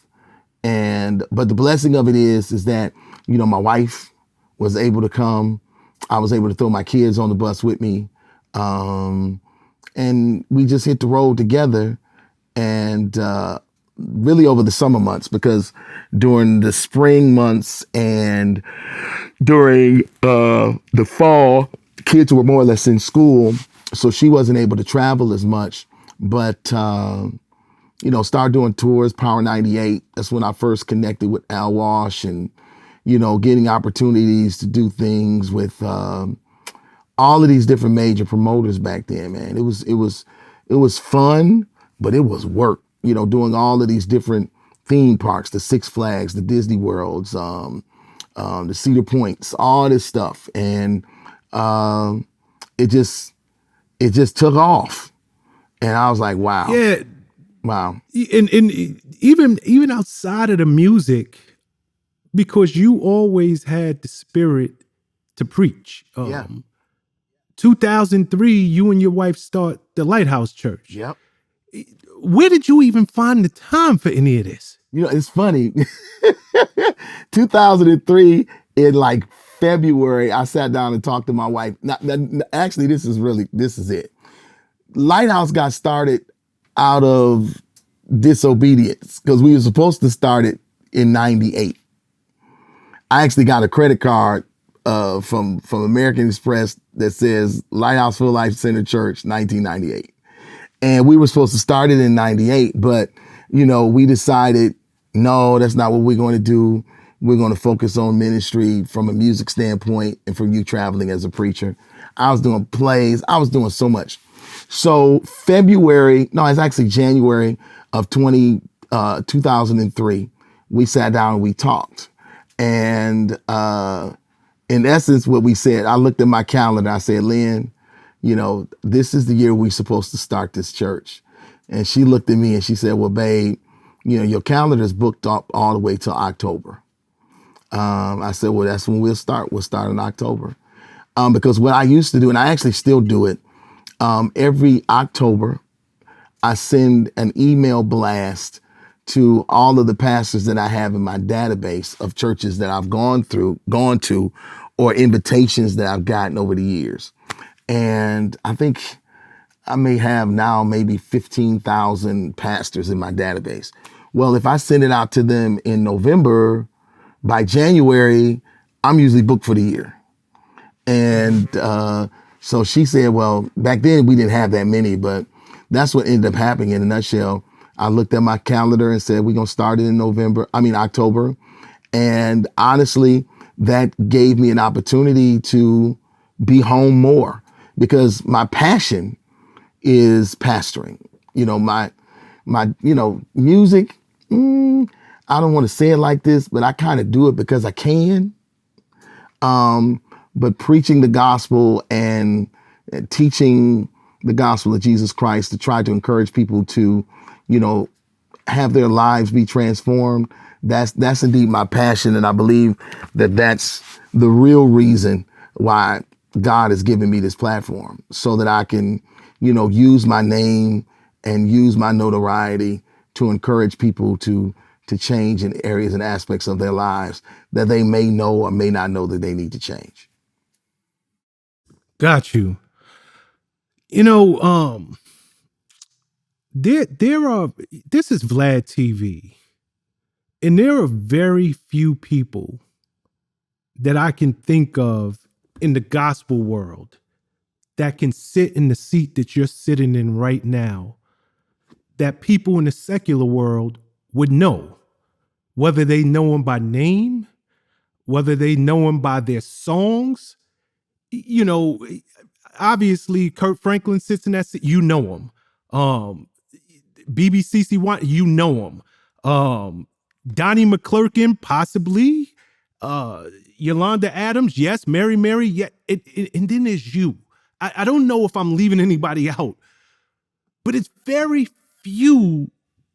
But the blessing of it is that, you know, my wife was able to come. I was able to throw my kids on the bus with me. And we just hit the road together and, really over the summer months, because during the spring months and during the fall, kids were more or less in school. So she wasn't able to travel as much, but, started doing tours, Power 98. That's when I first connected with Al Walsh and, you know, getting opportunities to do things with all of these different major promoters back then, man. It was fun, but it was work, you know, doing all of these different theme parks, the Six Flags, the Disney Worlds, the Cedar Points, all this stuff. And it just took off. And I was like, wow. Yeah. Wow. And even outside of the music, because you always had the spirit to preach. Yeah. 2003, you and your wife start the Lighthouse Church. Yep. Where did you even find the time for any of this? You know, it's funny. 2003, in like February, I sat down and talked to my wife. Actually, this is it. Lighthouse got started out of disobedience because we were supposed to start it in 98. I actually got a credit card from American Express that says Lighthouse Full Life Center Church, 1998. And we were supposed to start it in 98, but, you know, we decided, no, that's not what we're going to do. We're going to focus on ministry from a music standpoint and from you traveling as a preacher. I was doing plays. I was doing so much. So it's actually January of 2003, we sat down and we talked. And in essence, what we said, I looked at my calendar. I said, Lynn, you know, this is the year we're supposed to start this church. And she looked at me and she said, well, babe, your calendar's booked up all the way till October. I said, well, that's when we'll start. We'll start in October. Because what I used to do, and I actually still do it, every October, I send an email blast to all of the pastors that I have in my database of churches that I've gone to, or invitations that I've gotten over the years. And I think I may have now maybe 15,000 pastors in my database. Well, if I send it out to them in November, by January, I'm usually booked for the year. And so she said, well, back then we didn't have that many, but that's what ended up happening in a nutshell. I looked at my calendar and said, we're going to start it in October. And honestly, that gave me an opportunity to be home more, because my passion is pastoring. My music, I don't want to say it like this, but I kind of do it because I can. But preaching the gospel and teaching the gospel of Jesus Christ to try to encourage people to, have their lives be transformed. That's indeed my passion. And I believe that that's the real reason why God has given me this platform, so that I can, use my name and use my notoriety to encourage people to change in areas and aspects of their lives that they may know or may not know that they need to change. Got you. There are, this is Vlad TV, and there are very few people that I can think of in the gospel world that can sit in the seat that you're sitting in right now, that people in the secular world would know, whether they know him by name, whether they know him by their songs. Obviously Kurt Franklin sits in that seat, him. BBCC1, him. Donnie McClurkin, possibly. Yolanda Adams, yes. Mary, yeah. And then there's you. I don't know if I'm leaving anybody out, but it's very few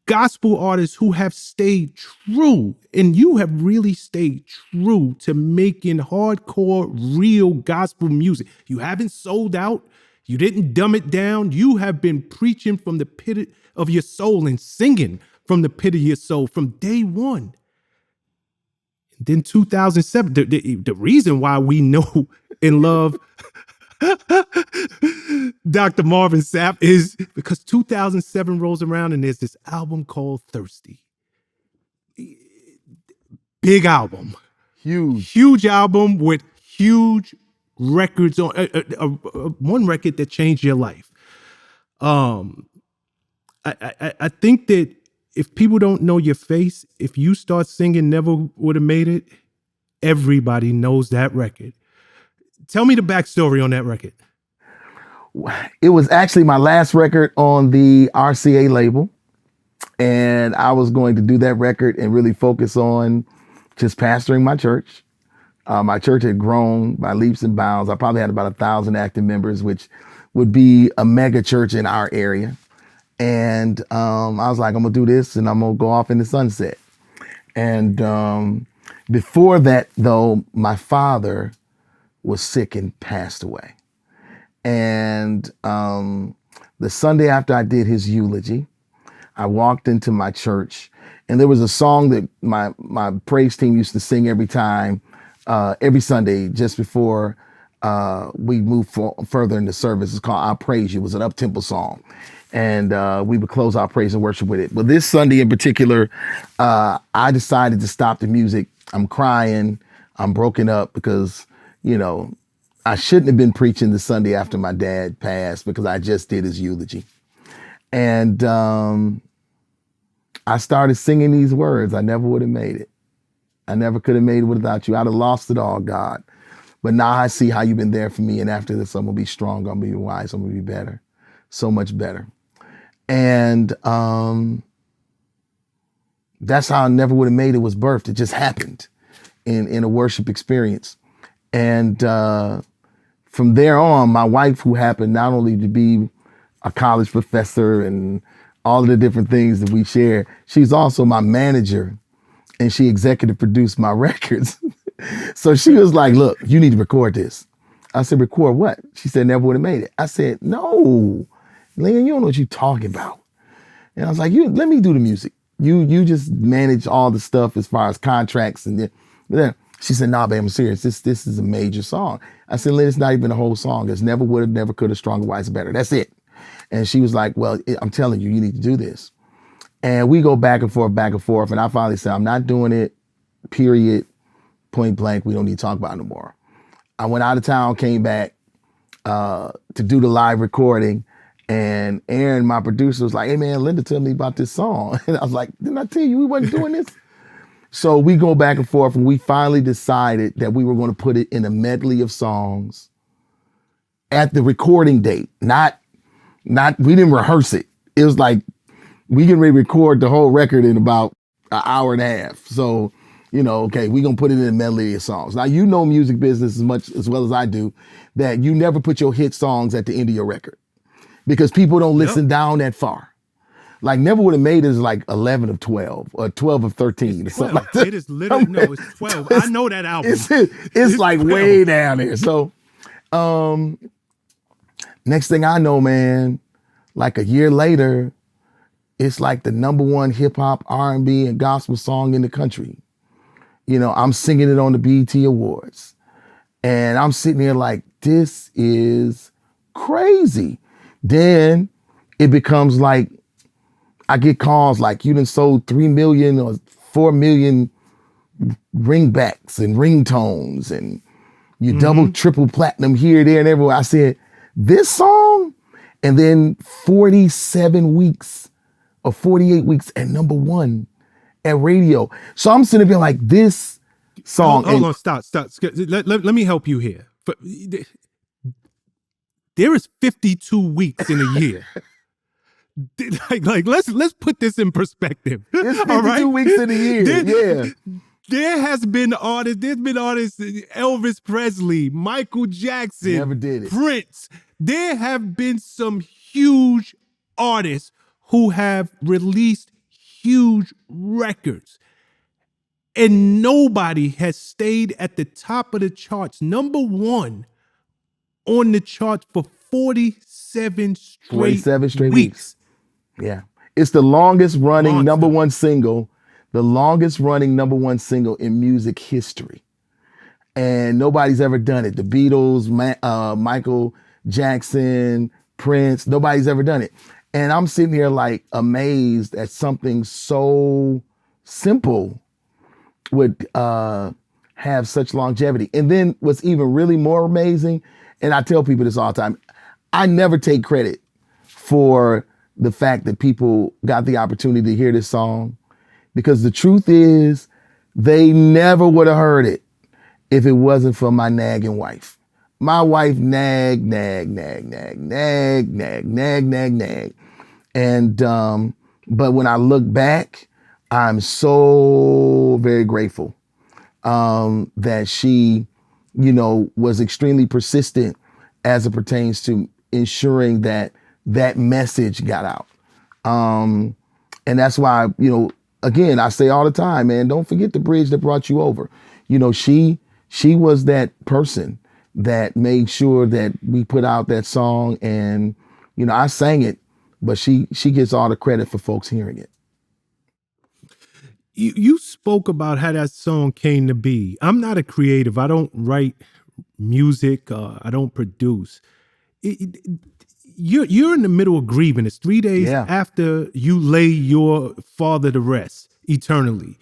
gospel artists who have stayed true, and you have really stayed true to making hardcore, real gospel music. You haven't sold out. You didn't dumb it down. You have been preaching from the pit of your soul and singing from the pit of your soul from day one. Then 2007, the reason why we know and love Dr. Marvin Sapp is because 2007 rolls around and there's this album called Thirsty. Big album. Huge album with huge records on one record that changed your life. I think that if people don't know your face, if you start singing Never Would Have Made It, everybody knows that record. Tell me the backstory on that record. It was actually my last record on the RCA label. And I was going to do that record and really focus on just pastoring my church. My church had grown by leaps and bounds. I probably had about 1,000 active members, which would be a mega church in our area. And I was like, I'm going to do this and I'm going to go off in the sunset. And before that, though, my father was sick and passed away. And the Sunday after I did his eulogy, I walked into my church, and there was a song that my praise team used to sing every Sunday just before we moved further in the service. It's called I Praise You. It was an up-tempo song. And we would close our praise and worship with it. But this Sunday in particular, I decided to stop the music. I'm crying. I'm broken up because, I shouldn't have been preaching the Sunday after my dad passed, because I just did his eulogy. And I started singing these words. I never would have made it. I never could have made it without you. I'd have lost it all, God. But now I see how you've been there for me. And after this, I'm going to be strong. I'm going to be wise. I'm going to be better. So much better. And that's how I never would have made it was birthed. It just happened in a worship experience. And from there on, my wife, who happened not only to be a college professor and all of the different things that we share. She's also my manager, and she executive produced my records. So she was like, look, you need to record this. I said, record what? She said, never would have made it. I said, no, Leon, you don't know what you're talking about. And I was like, let me do the music. You just manage all the stuff as far as contracts and then she said, nah, babe, I'm serious. This is a major song. I said, Lynn, it's not even a whole song. It's never would have, never could have, stronger, wiser, better. That's it. And she was like, well, I'm telling you, you need to do this. And we go back and forth. And I finally said, I'm not doing it, period, point blank. We don't need to talk about it no more. I went out of town, came back to do the live recording. And Aaron, my producer, was like, hey, man, Linda told me about this song. And I was like, didn't I tell you we wasn't doing this? So we go back and forth, and we finally decided that we were going to put it in a medley of songs at the recording date. Not we didn't rehearse it. It was like, we can record the whole record in about an hour and a half. So, okay, we're going to put it in a medley of songs. Now, music business as well as I do, that you never put your hit songs at the end of your record because people don't listen down that far. Like Never Would Have Made It is like 11 of 12 or 12 of 13 or something like that. It is literally, no, it's 12. I know that album. It's like 12. Way down there. So next thing I know, man, like a year later, it's like the number one hip hop, R&B, and gospel song in the country. I'm singing it on the BET Awards. And I'm sitting there like, this is crazy. Then it becomes like, I get calls like, you done sold 3 million or 4 million ringbacks and ringtones, and you double, triple platinum here, there, and everywhere. I said, this song? And then 47 weeks or 48 weeks at number one at radio. So I'm sitting there like, this song. Hold on, stop. Let me help you here. There is 52 weeks in a year. Like let's put this in perspective. It's 52 weeks in a year. There has been artists, Elvis Presley, Michael Jackson, never did it. Prince. There have been some huge artists who have released huge records. And nobody has stayed at the top of the charts, number one on the charts for 47 straight weeks. Yeah. It's the longest running number one single in music history. And nobody's ever done it. The Beatles, Michael Jackson, Prince, nobody's ever done it. And I'm sitting here like amazed at something so simple would have such longevity. And then what's even really more amazing, and I tell people this all the time, I never take credit for the fact that people got the opportunity to hear this song, because the truth is they never would have heard it if it wasn't for my nagging wife. My wife nag. And, but when I look back, I'm so very grateful that she, was extremely persistent as it pertains to ensuring that message got out. And that's why, again, I say all the time, man, don't forget the bridge that brought you over. She was that person that made sure that we put out that song, and, I sang it, but she gets all the credit for folks hearing it. You spoke about how that song came to be. I'm not a creative. I don't write music. I don't produce. You're in the middle of grieving. It's 3 days after you lay your father to rest eternally.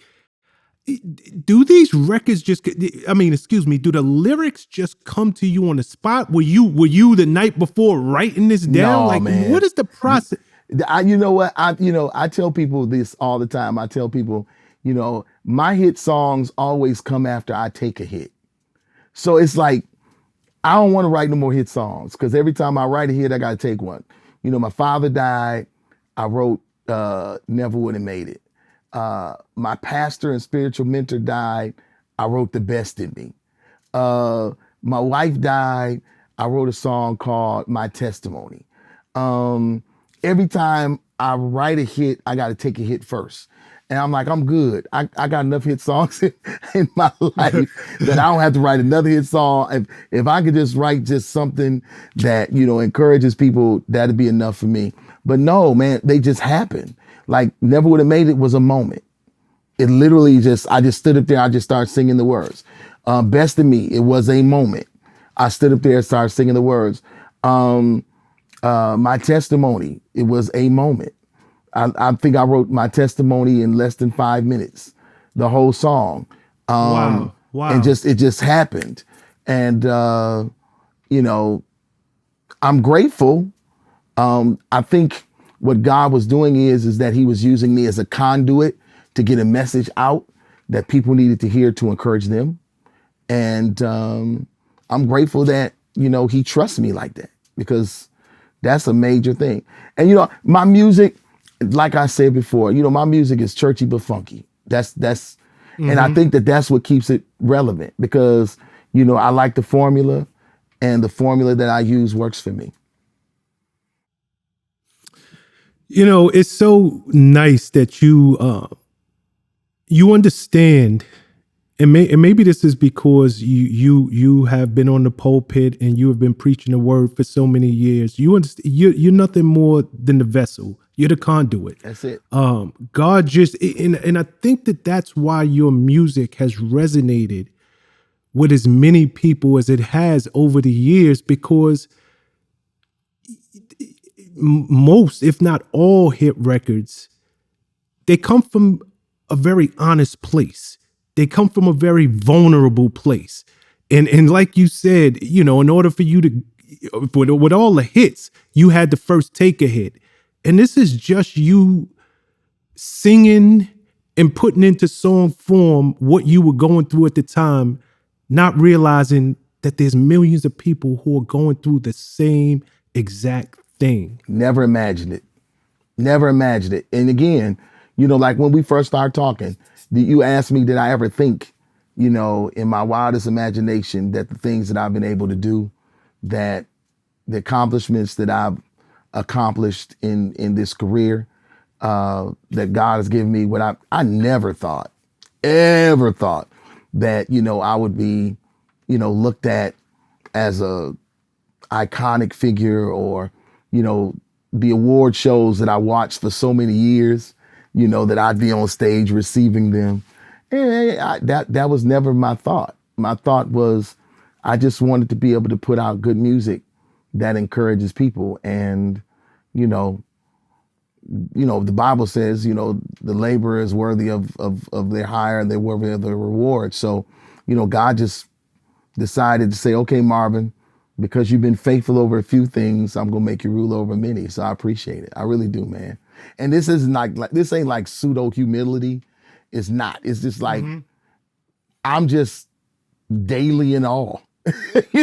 Do these records do the lyrics just come to you on the spot? Were you the night before writing this down? No, man. What is the process? You know what? I tell people this all the time. I tell people, my hit songs always come after I take a hit. So it's like, I don't want to write no more hit songs, because every time I write a hit, I got to take one. My father died. I wrote Never Would Have Made It. My pastor and spiritual mentor died. I wrote The Best in Me. My wife died. I wrote a song called My Testimony. Every time I write a hit, I got to take a hit first. And I'm like, I'm good. I got enough hit songs in my life that I don't have to write another hit song. If I could just write just something that, encourages people, that'd be enough for me. But no, man, they just happen. Like Never Would Have Made It was a moment. It literally I just stood up there, I just started singing the words. Best of Me, it was a moment. I stood up there and started singing the words. My Testimony, it was a moment. I think I wrote My Testimony in less than 5 minutes, the whole song. Wow. And it just happened. And, I'm grateful. I think what God was doing is that he was using me as a conduit to get a message out that people needed to hear to encourage them. And I'm grateful that, he trusts me like that, because that's a major thing. And, my music, like I said before, my music is churchy but funky. And I think that that's what keeps it relevant, because, I like the formula, and the formula that I use works for me. It's so nice that you understand, and maybe this is because you have been on the pulpit and you have been preaching the word for so many years. You understand, you're nothing more than the vessel. You're the conduit. That's it. God and I think that's why your music has resonated with as many people as it has over the years, because most, if not all, hit records, they come from a very honest place. They come from a very vulnerable place. And like you said, in order for you to, with all the hits, you had to first take a hit. And this is just you singing and putting into song form what you were going through at the time, not realizing that there's millions of people who are going through the same exact thing. Never imagined it. Never imagined it. And again, like when we first started talking, you asked me, did I ever think, in my wildest imagination, that the things that I've been able to do, that the accomplishments that I've accomplished in this career, that God has given me, what I never thought, ever thought that, I would be, looked at as a iconic figure, or, the award shows that I watched for so many years, that I'd be on stage receiving them. And that was never my thought. My thought was, I just wanted to be able to put out good music that encourages people. And, the Bible says, the laborer is worthy of their hire, and they're worthy of their reward. So, God just decided to say, okay, Marvin, because you've been faithful over a few things, I'm going to make you rule over many. So I appreciate it. I really do, man. And this isn't like this ain't like pseudo humility. It's not. It's just like, I'm just daily in awe.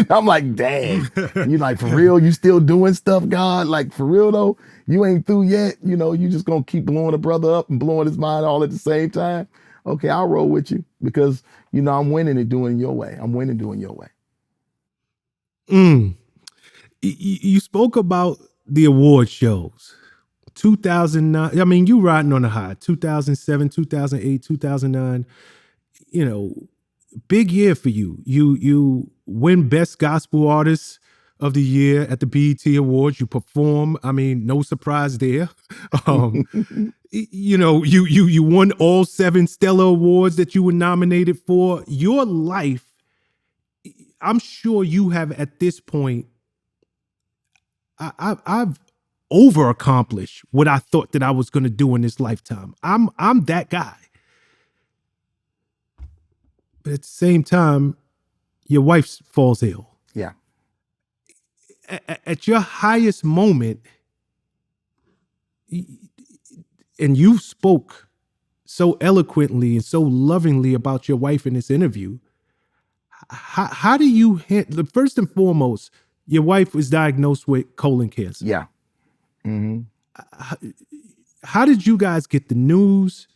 I'm like, dang, you like, for real, you still doing stuff, God? Like, for real though, you ain't through yet. You just gonna keep blowing a brother up and blowing his mind all at the same time. Okay, I'll roll with you, because I'm winning it doing it your way. I'm winning doing your way. You spoke about the award shows. 2009, I mean, you riding on a high. 2007, 2008, 2009, big year for you. You win Best Gospel Artist of the Year at the BET Awards. You perform. I mean, no surprise there. You won all 7 Stellar Awards that you were nominated for. Your life, I'm sure you have at this point, I've over accomplished what I thought that I was going to do in this lifetime. I'm that guy. But at the same time, your wife falls ill. Yeah. At your highest moment, and you spoke so eloquently and so lovingly about your wife in this interview. How do you handle, first and foremost, your wife was diagnosed with colon cancer. Yeah. Mm-hmm. How did you guys get the news?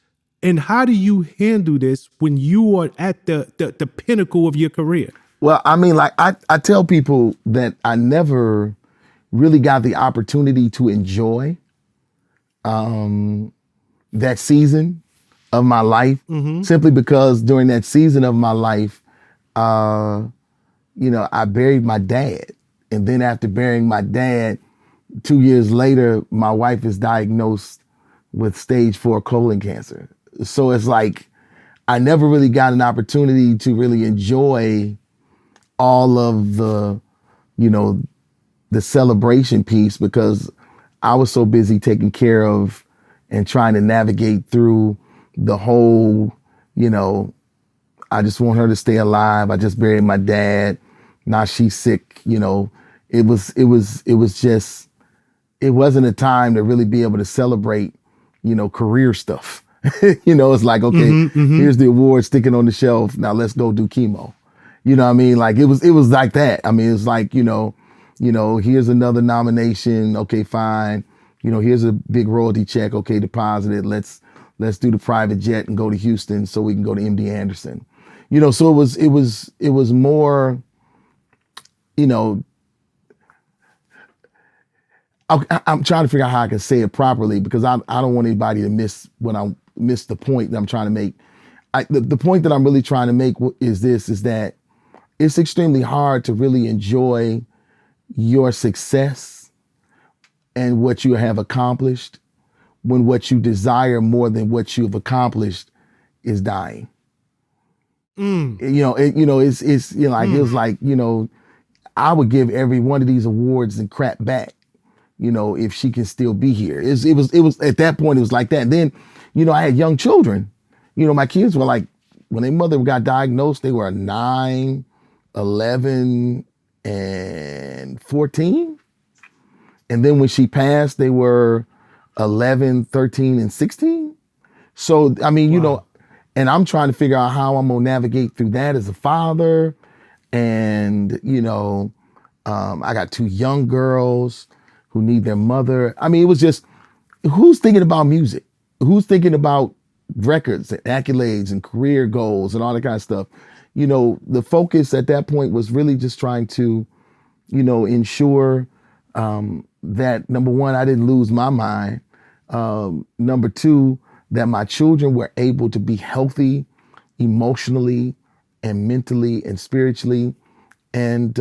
And how do you handle this when you are at the pinnacle of your career? Well, I mean, like I tell people that I never really got the opportunity to enjoy um, that season of my life, Mm-hmm. simply because during that season of my life, I buried my dad. And then after burying my dad, 2 years later, my wife is diagnosed with stage 4 colon cancer. So it's like I never really got an opportunity to really enjoy all of you know, the celebration piece because I was so busy taking care of and trying to navigate through the whole, you know, I just want her to stay alive. I just buried my dad. Now she's sick. It was just it wasn't a time to really be able to celebrate, career stuff. It's like, okay, Mm-hmm. Mm-hmm. here's the award sticking on the shelf. Now let's go do chemo. You know what I mean? Like it was like that. I mean, it's like, here's another nomination. Okay, fine. Here's a big royalty check. Okay, deposit it. Let's do the private jet and go to Houston so we can go to MD Anderson. So it was more, you know, I'm trying to figure out how I can say it properly because I don't want anybody to miss the point that I'm trying to make. The point that I'm really trying to make is that it's extremely hard to really enjoy your success and what you have accomplished when what you desire more than what you've accomplished is dying. Mm. Like it was like, I would give every one of these awards and crap back, if she can still be here. It was at that point, it was like that. And then, I had young children. My kids were like, when their mother got diagnosed, they were 9, 11, and 14. And then when she passed, they were 11, 13, and 16. So, I mean, Wow. and I'm trying to figure out how I'm going to navigate through that as a father. And, I got 2 young girls who need their mother. I mean, it was just, who's thinking about music? Who's thinking about records and accolades and career goals and all that kind of stuff? The focus at that point was really just trying to, ensure that number one, I didn't lose my mind. Number two, that my children were able to be healthy emotionally and mentally and spiritually. And,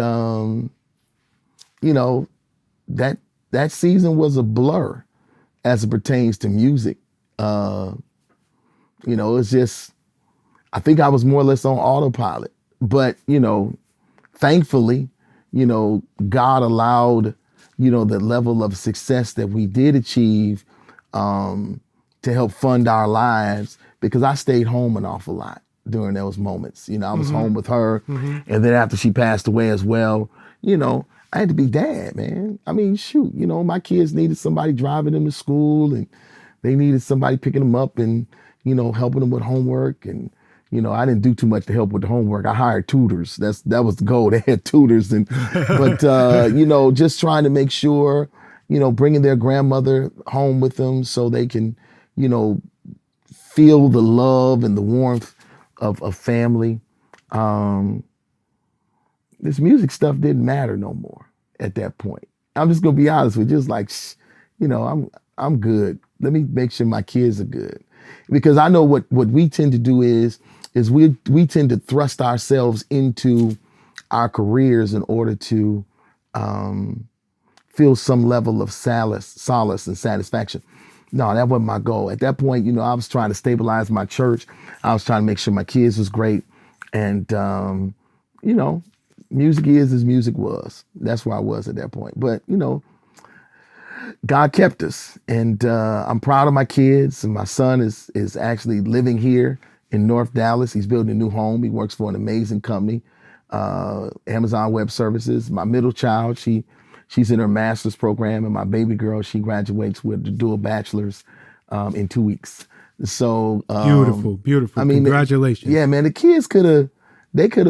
that that season was a blur as it pertains to music. It's just, I think I was more or less on autopilot. But, thankfully, God allowed, the level of success that we did achieve to help fund our lives because I stayed home an awful lot during those moments. I was Mm-hmm. home with her. Mm-hmm. And then after she passed away as well, I had to be dad, man. I mean, shoot, my kids needed somebody driving them to school and they needed somebody picking them up and, helping them with homework. And, I didn't do too much to help with the homework. I hired tutors. That was the goal. They had tutors but just trying to make sure, bringing their grandmother home with them so they can, you know, feel the love and the warmth of family. Um, this music stuff didn't matter no more at that point. I'm just gonna be honest with you, just like, I'm good. Let me make sure my kids are good, because I know what we tend to do is we tend to thrust ourselves into our careers in order to feel some level of solace and satisfaction. No, that wasn't my goal. At that point, I was trying to stabilize my church. I was trying to make sure my kids was great. And, music is as music was. That's where I was at that point. But, God kept us. And I'm proud of my kids. And my son is actually living here in North Dallas. He's building a new home. He works for an amazing company, Amazon Web Services. My middle child, she's in her master's program, and my baby girl, she graduates with the dual bachelor's in 2 weeks. So Beautiful, beautiful. I mean, Congratulations. yeah, man, the kids they could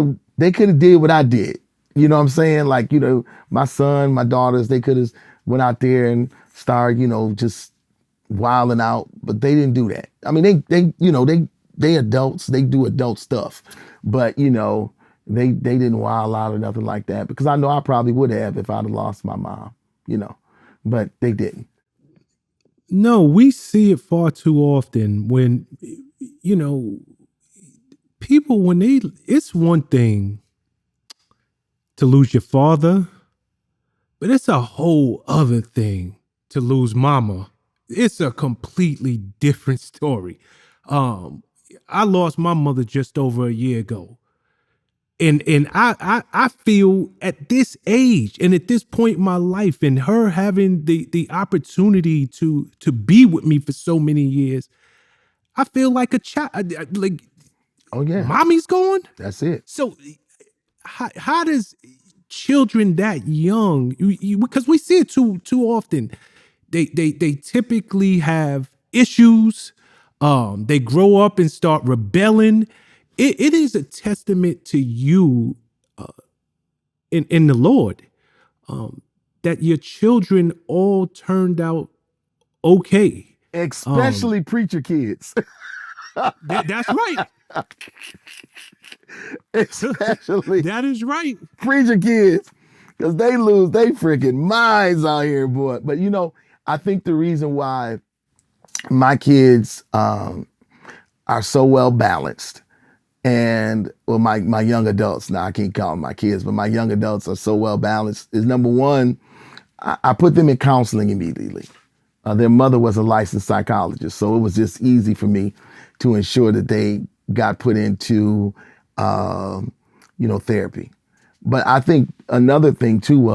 have did what I did. You know what I'm saying? Like, my son, my daughters, they could have went out there and started, just wilding out, but they didn't do that. I mean, they adults, they do adult stuff, but they didn't wild out or nothing like that, because I know I probably would have if I'd have lost my mom, but they didn't. No, we see it far too often when, you know, people, when they, it's one thing to lose your father, but it's a whole other thing to lose mama. It's a completely different story. Um, I lost my mother just over a year ago. And I feel at this age and at this point in my life, and her having the opportunity to be with me for so many years, I feel like a child. Like, Oh yeah, mommy's gone. that's it. So how does children that young, because we see it too often, they typically have issues. They grow up and start rebelling. It is a testament to you in the Lord, that your children all turned out okay. Especially preacher kids. That's right. Especially That is right. preacher kids. Because they lose they freaking minds out here, boy. But I think the reason why my kids are so well balanced, and well, my young adults, now I can't call them my kids, but my young adults are so well balanced, is number one, I put them in counseling immediately. Their mother was a licensed psychologist, so it was just easy for me to ensure that they got put into, therapy. But I think another thing too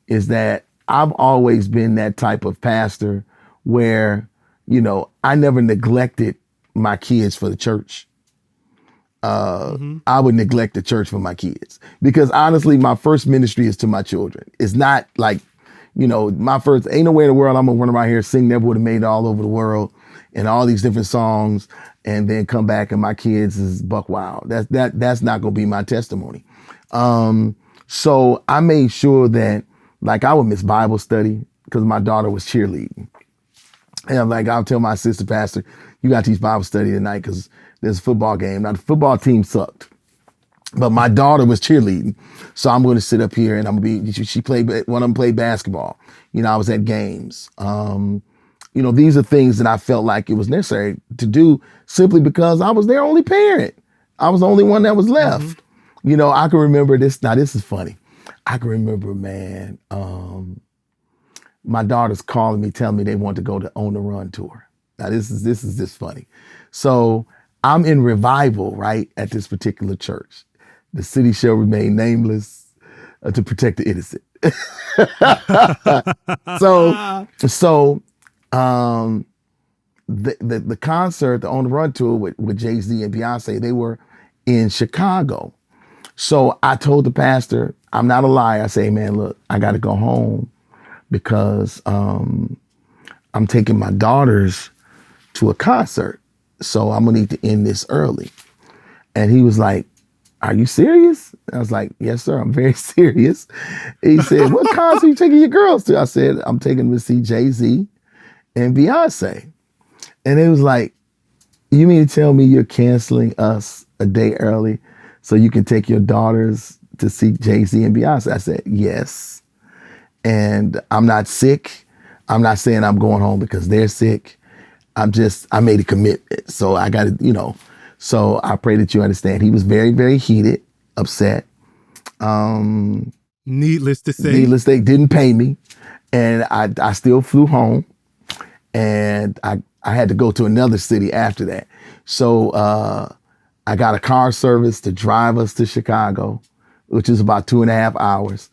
is that I've always been that type of pastor where, I never neglected my kids for the church. I would neglect the church for my kids because honestly, my first ministry is to my children. It's not like, my first, ain't no way in the world I'm gonna run around here, sing Never Would Have Made It all over the world and all these different songs and then come back and my kids is buck wild. That's not gonna be my testimony. So I made sure that like I would miss Bible study because my daughter was cheerleading. And I'm like, I'll tell my assistant pastor, you got to teach Bible study tonight because there's a football game. Now the football team sucked. But my daughter was cheerleading. So I'm going to sit up here and I'm going to be, she played, one of them played basketball. I was at games. These are things that I felt like it was necessary to do simply because I was their only parent. I was the only one that was left. I can remember this. Now this is funny. I can remember, man, my daughter's calling me, telling me they want to go to On the Run tour. Now this is just funny. So I'm in revival, right, at this particular church. The city shall remain nameless to protect the innocent. so the concert, the On the Run tour with Jay-Z and Beyonce, they were in Chicago. So I told the pastor, I'm not a liar. I say, man, look, I got to go home because I'm taking my daughters to a concert. So I'm gonna need to end this early. And he was like, are you serious? I was like, yes, sir, I'm very serious. He said, what concert are you taking your girls to? I said, I'm taking them to see Jay-Z and Beyonce. And it was like, you mean to tell me you're canceling us a day early so you can take your daughters to see Jay-Z and Beyonce? I said, yes. And I'm not sick. I'm not saying I'm going home because they're sick. I made a commitment. So I got to, so I pray that you understand. He was very, very heated, upset. Needless to say. They didn't pay me. And I still flew home. And I had to go to another city after that. So I got a car service to drive us to Chicago, which is about 2.5 hours.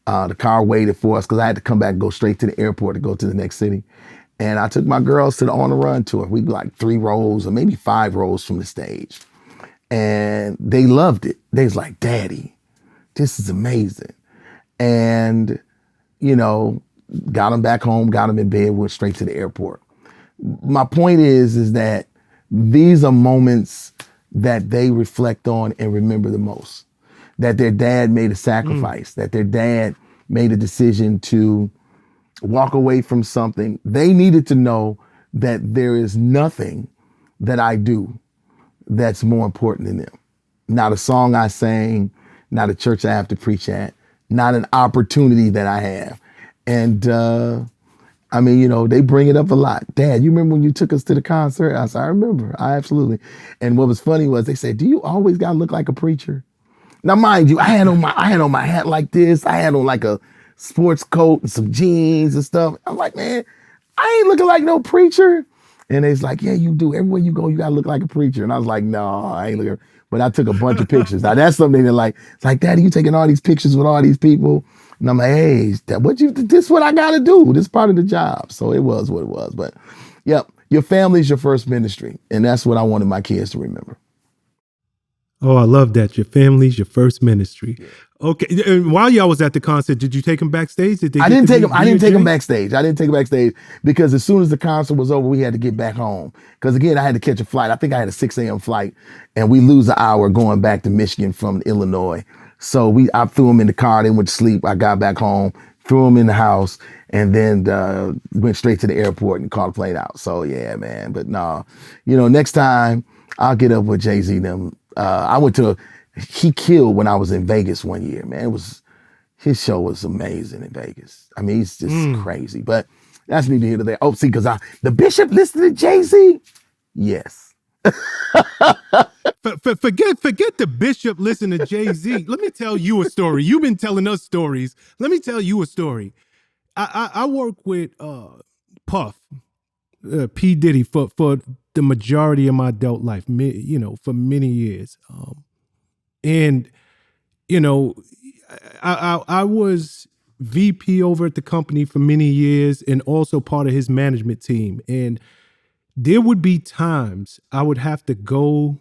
The car waited for us because I had to come back and go straight to the airport to go to the next city. And I took my girls to the On the Run tour. We like 3 rows or maybe 5 rows from the stage. And they loved it. They was like, Daddy, this is amazing. And, got them back home, got them in bed, went straight to the airport. My point is that these are moments that they reflect on and remember the most. That their dad made a sacrifice, that their dad made a decision to walk away from something. They needed to know that there is nothing that I do that's more important than them. Not a song I sang, not a church I have to preach at, not an opportunity that I have. And I mean, they bring it up a lot. Dad, you remember when you took us to the concert? I said, I remember. I absolutely. And what was funny was they said, do you always gotta look like a preacher? Now, mind you, I had on my hat like this. I had on like a sports coat and some jeans and stuff. I'm like, man, I ain't looking like no preacher. And it's like, yeah, you do. Everywhere you go, you gotta look like a preacher. And I was like, no, I ain't looking. But I took a bunch of pictures. Now that's something that like, it's like, Daddy, you taking all these pictures with all these people. And I'm like, hey, this is what I gotta do. This is part of the job. So it was what it was. But yep, your family's your first ministry. And that's what I wanted my kids to remember. Oh, I love that. Your family's your first ministry. Yeah. Okay. And while y'all was at the concert, did you take them backstage? I didn't take them backstage. I didn't take them backstage because as soon as the concert was over, we had to get back home. Because again, I had to catch a flight. I think I had a 6 a.m. flight, and we lose an hour going back to Michigan from Illinois. So I threw them in the car. They went to sleep. I got back home, threw them in the house, and then went straight to the airport and caught a plane out. So yeah, man. But no, next time I'll get up with Jay-Z them. He killed when I was in Vegas one year, man. His show was amazing in Vegas. I mean, he's just crazy, but that's neither here nor there. Oh, see, because the bishop listened to Jay-Z? Yes. Forget the bishop listening to Jay-Z. Let me tell you a story. You've been telling us stories. Let me tell you a story. I work with Puff, P. Diddy for the majority of my adult life, for many years. And, I was VP over at the company for many years and also part of his management team. And there would be times I would have to go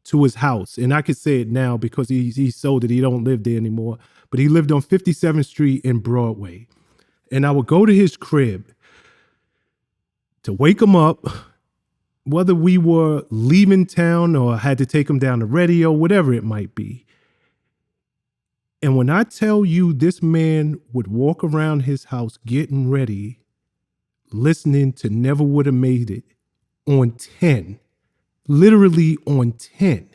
to his house. And I could say it now because he sold it. He don't live there anymore. But he lived on 57th Street in Broadway. And I would go to his crib to wake him up, whether we were leaving town or had to take him down to radio, whatever it might be. And when I tell you this man would walk around his house getting ready, listening to Never Would Have Made It on 10, literally on 10.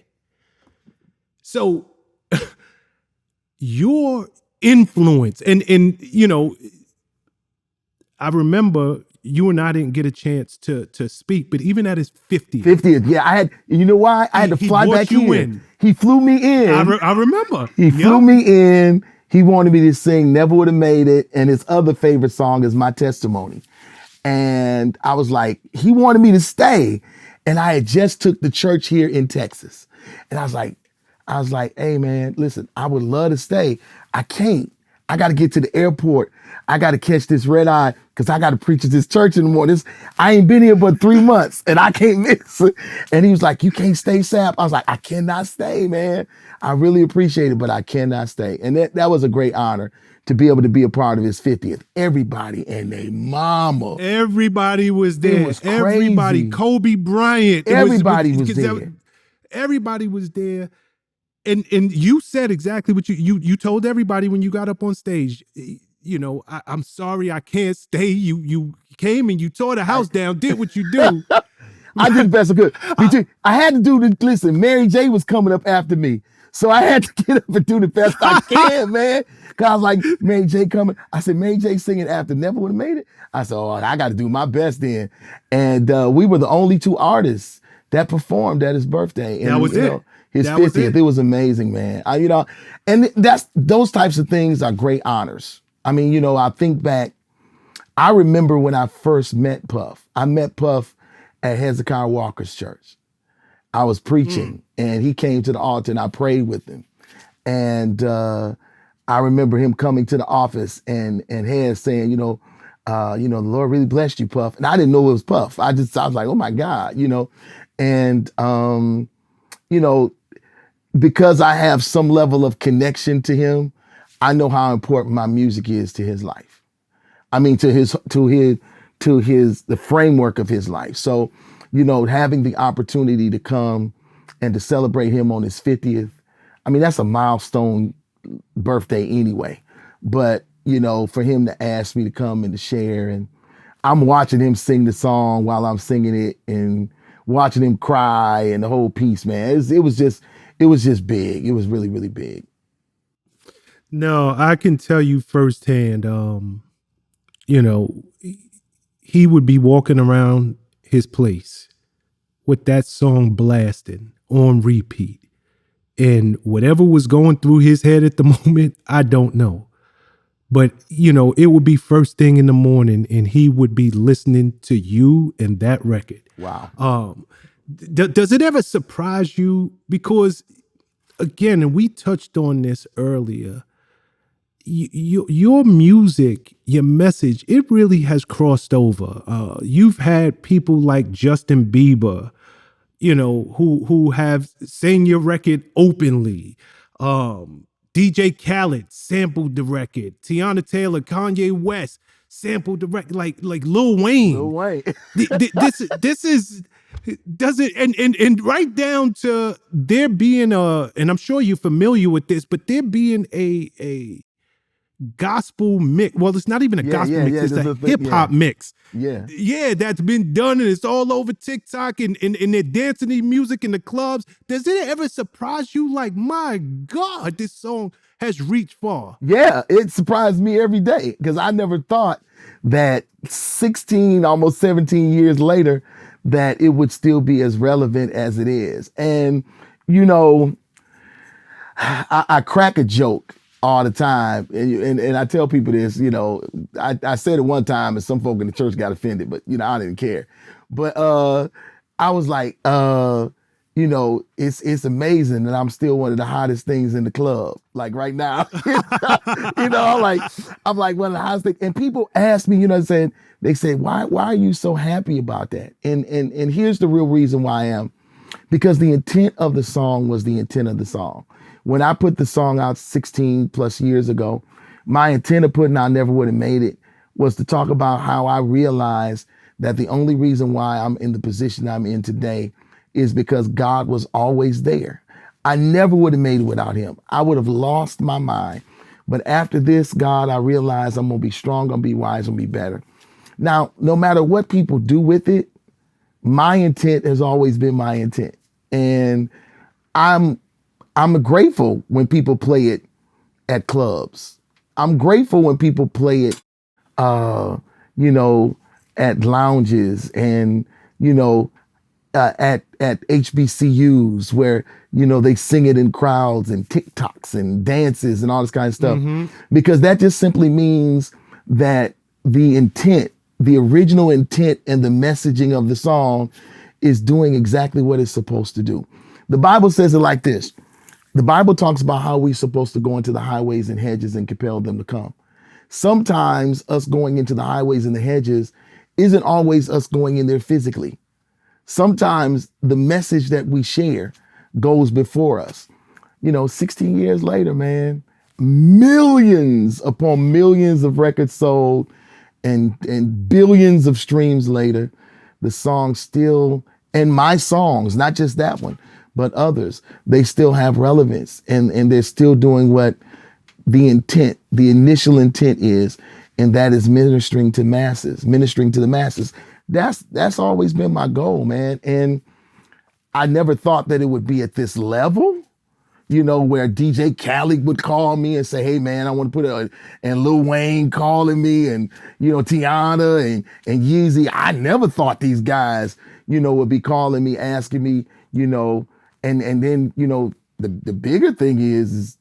So your influence, and I remember you and I didn't get a chance to speak, but even at his 50th. 50th, yeah, I had, you know why? I had to fly back in. He flew me in. I remember. He flew me in. He wanted me to sing Never Would Have Made It, and his other favorite song is My Testimony. And I was like, he wanted me to stay. And I had just took the church here in Texas. And I was like, hey man, listen, I would love to stay. I can't. I got to get to the airport. I got to catch this red eye because I got to preach at this church in the morning. I ain't been here but 3 months and I can't miss it. And he was like, you can't stay, Sapp. I was like, I cannot stay, man. I really appreciate it, but I cannot stay. And that was a great honor to be able to be a part of his 50th. Everybody and their mama. Everybody was there. It was crazy. Everybody. Kobe Bryant. Everybody was there. Everybody was there. And you said exactly what you told everybody when you got up on stage. I'm sorry I can't stay. You came and you tore the house down, did what you do. I did the best I could. I had to do the, listen, Mary J was coming up after me. So I had to get up and do the best I can, man. Cause I was like, Mary J coming. I said, Mary J singing after Never Would Have Made It. I said, oh, I got to do my best then. And we were the only 2 artists that performed at his birthday. And that was it. His 50th. It was amazing, man. And those types of things are great honors. I mean, I think back, I remember when I first met Puff. I met Puff at Hezekiah Walker's church. I was preaching and he came to the altar and I prayed with him. And I remember him coming to the office and Hez saying, the Lord really blessed you, Puff. And I didn't know it was Puff. I was like, oh my God, and because I have some level of connection to him, I know how important my music is to his life. I mean, to the framework of his life. So, having the opportunity to come and to celebrate him on his 50th, I mean, that's a milestone birthday anyway. But, for him to ask me to come and to share, and I'm watching him sing the song while I'm singing it and watching him cry and the whole piece, man. It was just big. It was really, really big. No, I can tell you firsthand, he would be walking around his place with that song blasting on repeat. And whatever was going through his head at the moment, I don't know. But, it would be first thing in the morning and he would be listening to you and that record. Wow. Does it ever surprise you? Because, again, and we touched on this earlier, your music, your message, it really has crossed over. You've had people like Justin Bieber, who have sang your record openly. DJ Khaled sampled the record. Tiana Taylor, Kanye West sampled the record. Like Lil Wayne. Lil Wayne. This is does it and right down to there being and I'm sure you're familiar with this, but there being a gospel mix. Well, it's not even a gospel mix, it's a hip-hop mix. Yeah, that's been done and it's all over TikTok and they're dancing to music in the clubs. Does it ever surprise you like, my God, this song has reached far? Yeah, it surprised me every day because I never thought that 16, almost 17 years later, that it would still be as relevant as it is. And, I crack a joke all the time. And I tell people this, I said it one time and some folk in the church got offended, but, I didn't care. But I was like, it's amazing that I'm still one of the hottest things in the club. Like right now, I'm like one of the hottest things. And people ask me, they say, why are you so happy about that? And here's the real reason why I am. Because the intent of the song was the intent of the song. When I put the song out 16 plus years ago, my intent of putting out Never Would Have Made It was to talk about how I realized that the only reason why I'm in the position I'm in today is because God was always there. I never would have made it without him. I would have lost my mind. But after this, God, I realized I'm going to be strong, I'm going to be wise, I'm going to be better. Now, no matter what people do with it, my intent has always been my intent. And I'm grateful when people play it at clubs. I'm grateful when people play it, at lounges and, at HBCUs where, they sing it in crowds and TikToks and dances and all this kind of stuff. Mm-hmm. Because that just simply means that the intent, the original intent and the messaging of the song is doing exactly what it's supposed to do. The Bible says it like this. The Bible talks about how we're supposed to go into the highways and hedges and compel them to come. Sometimes us going into the highways and the hedges isn't always us going in there physically. Sometimes the message that we share goes before us. 16 years later, man, millions upon millions of records sold and billions of streams later, the song still, and my songs, not just that one, but others, they still have relevance and they're still doing what the intent, the initial intent is, and that is ministering to the masses. That's always been my goal, man. And I never thought that it would be at this level, where DJ Khaled would call me and say, hey man, I want to put it, and Lil Wayne calling me and, Tiana and Yeezy. I never thought these guys, would be calling me, asking me, and then, the bigger thing is,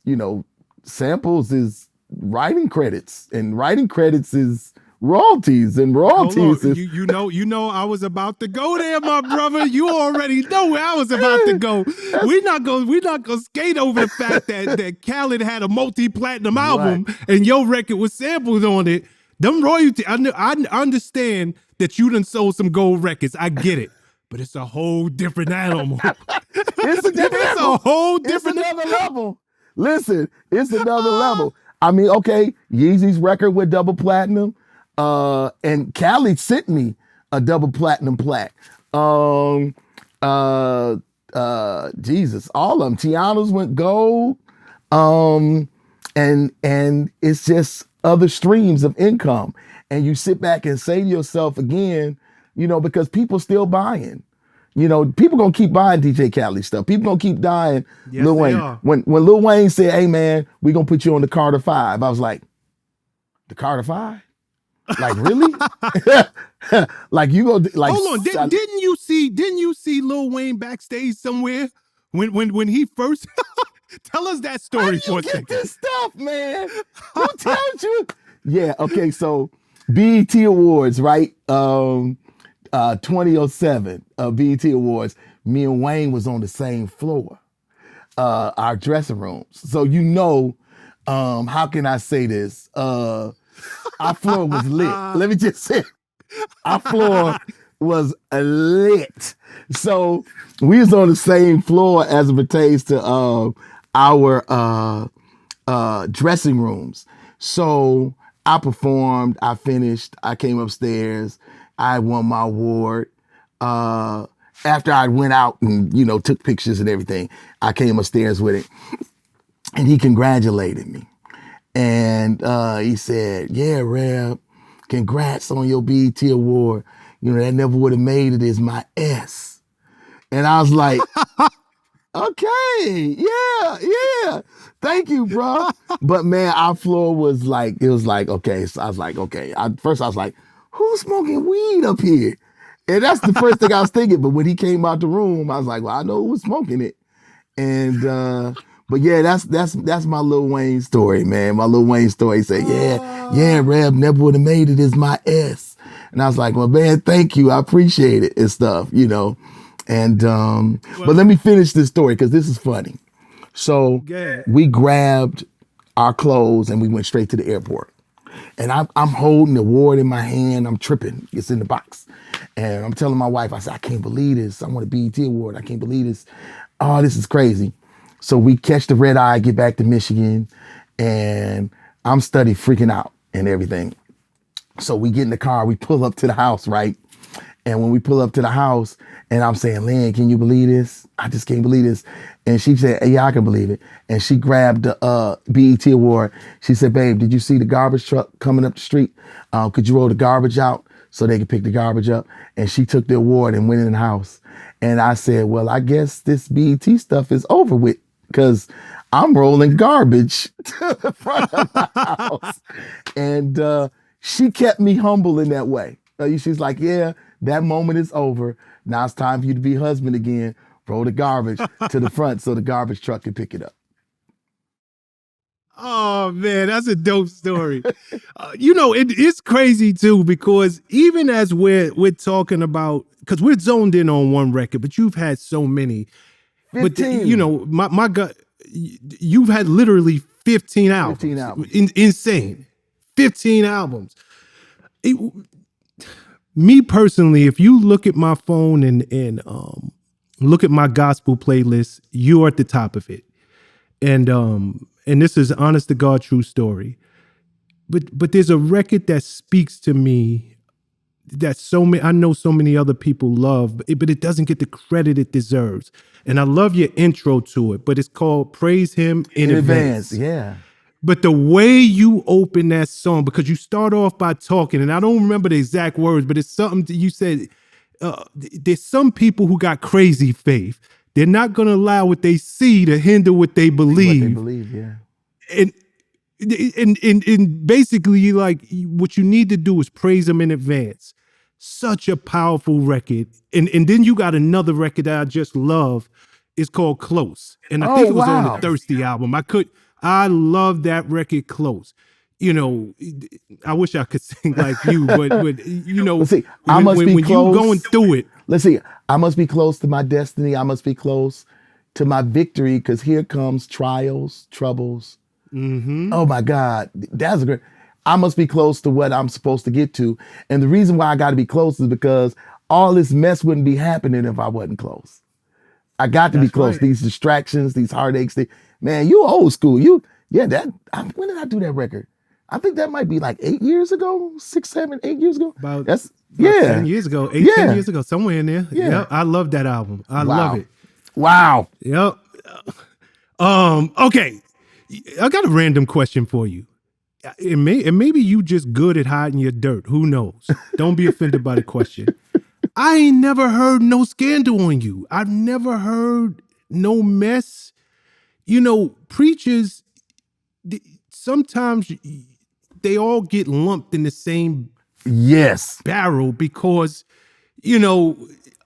samples is writing credits, and writing credits is royalties, and royalties is... You know I was about to go there, my brother. You already know where I was about to go. We're not gonna skate over the fact that Khaled had a multi-platinum album and your record was sampled on it. Them royalty, I understand that you done sold some gold records. I get it. But it's a whole different animal. It's a whole different another level. Listen, it's another level. I mean, okay, Yeezy's record with double platinum, and Khaled sent me a double platinum plaque. Jesus, all of them. Tiana's went gold. And it's just other streams of income. And you sit back and say to yourself again, because people still buying. People gonna keep buying DJ Khaled stuff. People gonna keep dying. Yes, Lil Wayne. When Lil Wayne said, "Hey man, we gonna put you on the Carter 5," I was like, "The Carter 5? Like really? Like you go like Hold on, didn't you see Lil Wayne backstage somewhere when he first tell us that how story do for you a get second. this stuff, man? Who tells you? Yeah, okay, so BET Awards, right? 2007 BET Awards. Me and Wayne was on the same floor, our dressing rooms. So how can I say this? Our floor was lit. Let me just say, our floor was lit. So we was on the same floor as it pertains to our dressing rooms. So I performed, I finished, I came upstairs, I won my award. Uh, After I went out and, took pictures and everything, I came upstairs with it and he congratulated me. And he said, yeah, Reb, congrats on your BET award. That never would have made it as my S. And I was like, okay, yeah. Thank you, bro. But man, our floor was like, it was like, okay. So I was like, okay. First I was like, who's smoking weed up here? And that's the first thing I was thinking. But when he came out the room, I was like, well, I know who was smoking it. And but yeah, that's my Lil Wayne story, man. My Lil Wayne story. He said, yeah, Reb never would have made it as my S. And I was like, well, man, thank you. I appreciate it and stuff. And but let me finish this story because this is funny. So Yeah. we grabbed our clothes and we went straight to the airport. And I'm holding the award in my hand. I'm tripping. It's in the box. And I'm telling my wife, I said, I can't believe this. I want a BET award. I can't believe this. Oh, this is crazy. So we catch the red eye, get back to Michigan, and I'm freaking out and everything. So we get in the car, we pull up to the house, right? And when we pull up to the house, and I'm saying, Lynn, can you believe this? I just can't believe this. And she said, hey, yeah, I can believe it. And she grabbed the BET award. She said, babe, did you see the garbage truck coming up the street? Could you roll the garbage out so they could pick the garbage up? And she took the award and went in the house. And I said, well, I guess this BET stuff is over with because I'm rolling garbage to the front of the house. And she kept me humble in that way. She's like, yeah, that moment is over. Now it's time for you to be husband again. Roll the garbage to the front so the garbage truck can pick it up. Oh man, that's a dope story. It's crazy too because even as we're talking about, because we're zoned in on one record, but you've had so many. 15. But my gut, you've had literally 15 albums. 15 albums. Insane. 15 albums. Me personally, if you look at my phone and look at my gospel playlist, you're at the top of it. And this is honest to God true story. But there's a record that speaks to me that I know so many other people love, but it doesn't get the credit it deserves. And I love your intro to it, but it's called Praise Him in Advance. Yeah. But the way you open that song, because you start off by talking, and I don't remember the exact words, but it's something that you said, there's some people who got crazy faith. They're not going to allow what they see to hinder what they believe. What they believe, yeah. And basically, like, what you need to do is praise him in advance. Such a powerful record. And then you got another record that I just love. It's called Close. And I think it was on the Thirsty album. I love that record, Close. I wish I could sing like you, but Let's see, I must be when close. you going through it. Let's see, I must be close to my destiny. I must be close to my victory because here comes trials, troubles. Mm-hmm. Oh my God, that's great. I must be close to what I'm supposed to get to. And the reason why I got to be close is because all this mess wouldn't be happening if I wasn't close. I got to be close. Right. These distractions, these heartaches. Man, you old school. When did I do that record? I think that might be like 8 years ago, 6, 7, 8 years ago. About 10 years ago, 10 years ago, somewhere in there. Yeah. Yep, I love that album. I love it. Wow. Yep. Okay. I got a random question for you. And maybe you just good at hiding your dirt. Who knows? Don't be offended by the question. I ain't never heard no scandal on you. I've never heard no mess. Preachers, sometimes they all get lumped in the same Yes. barrel because, you know,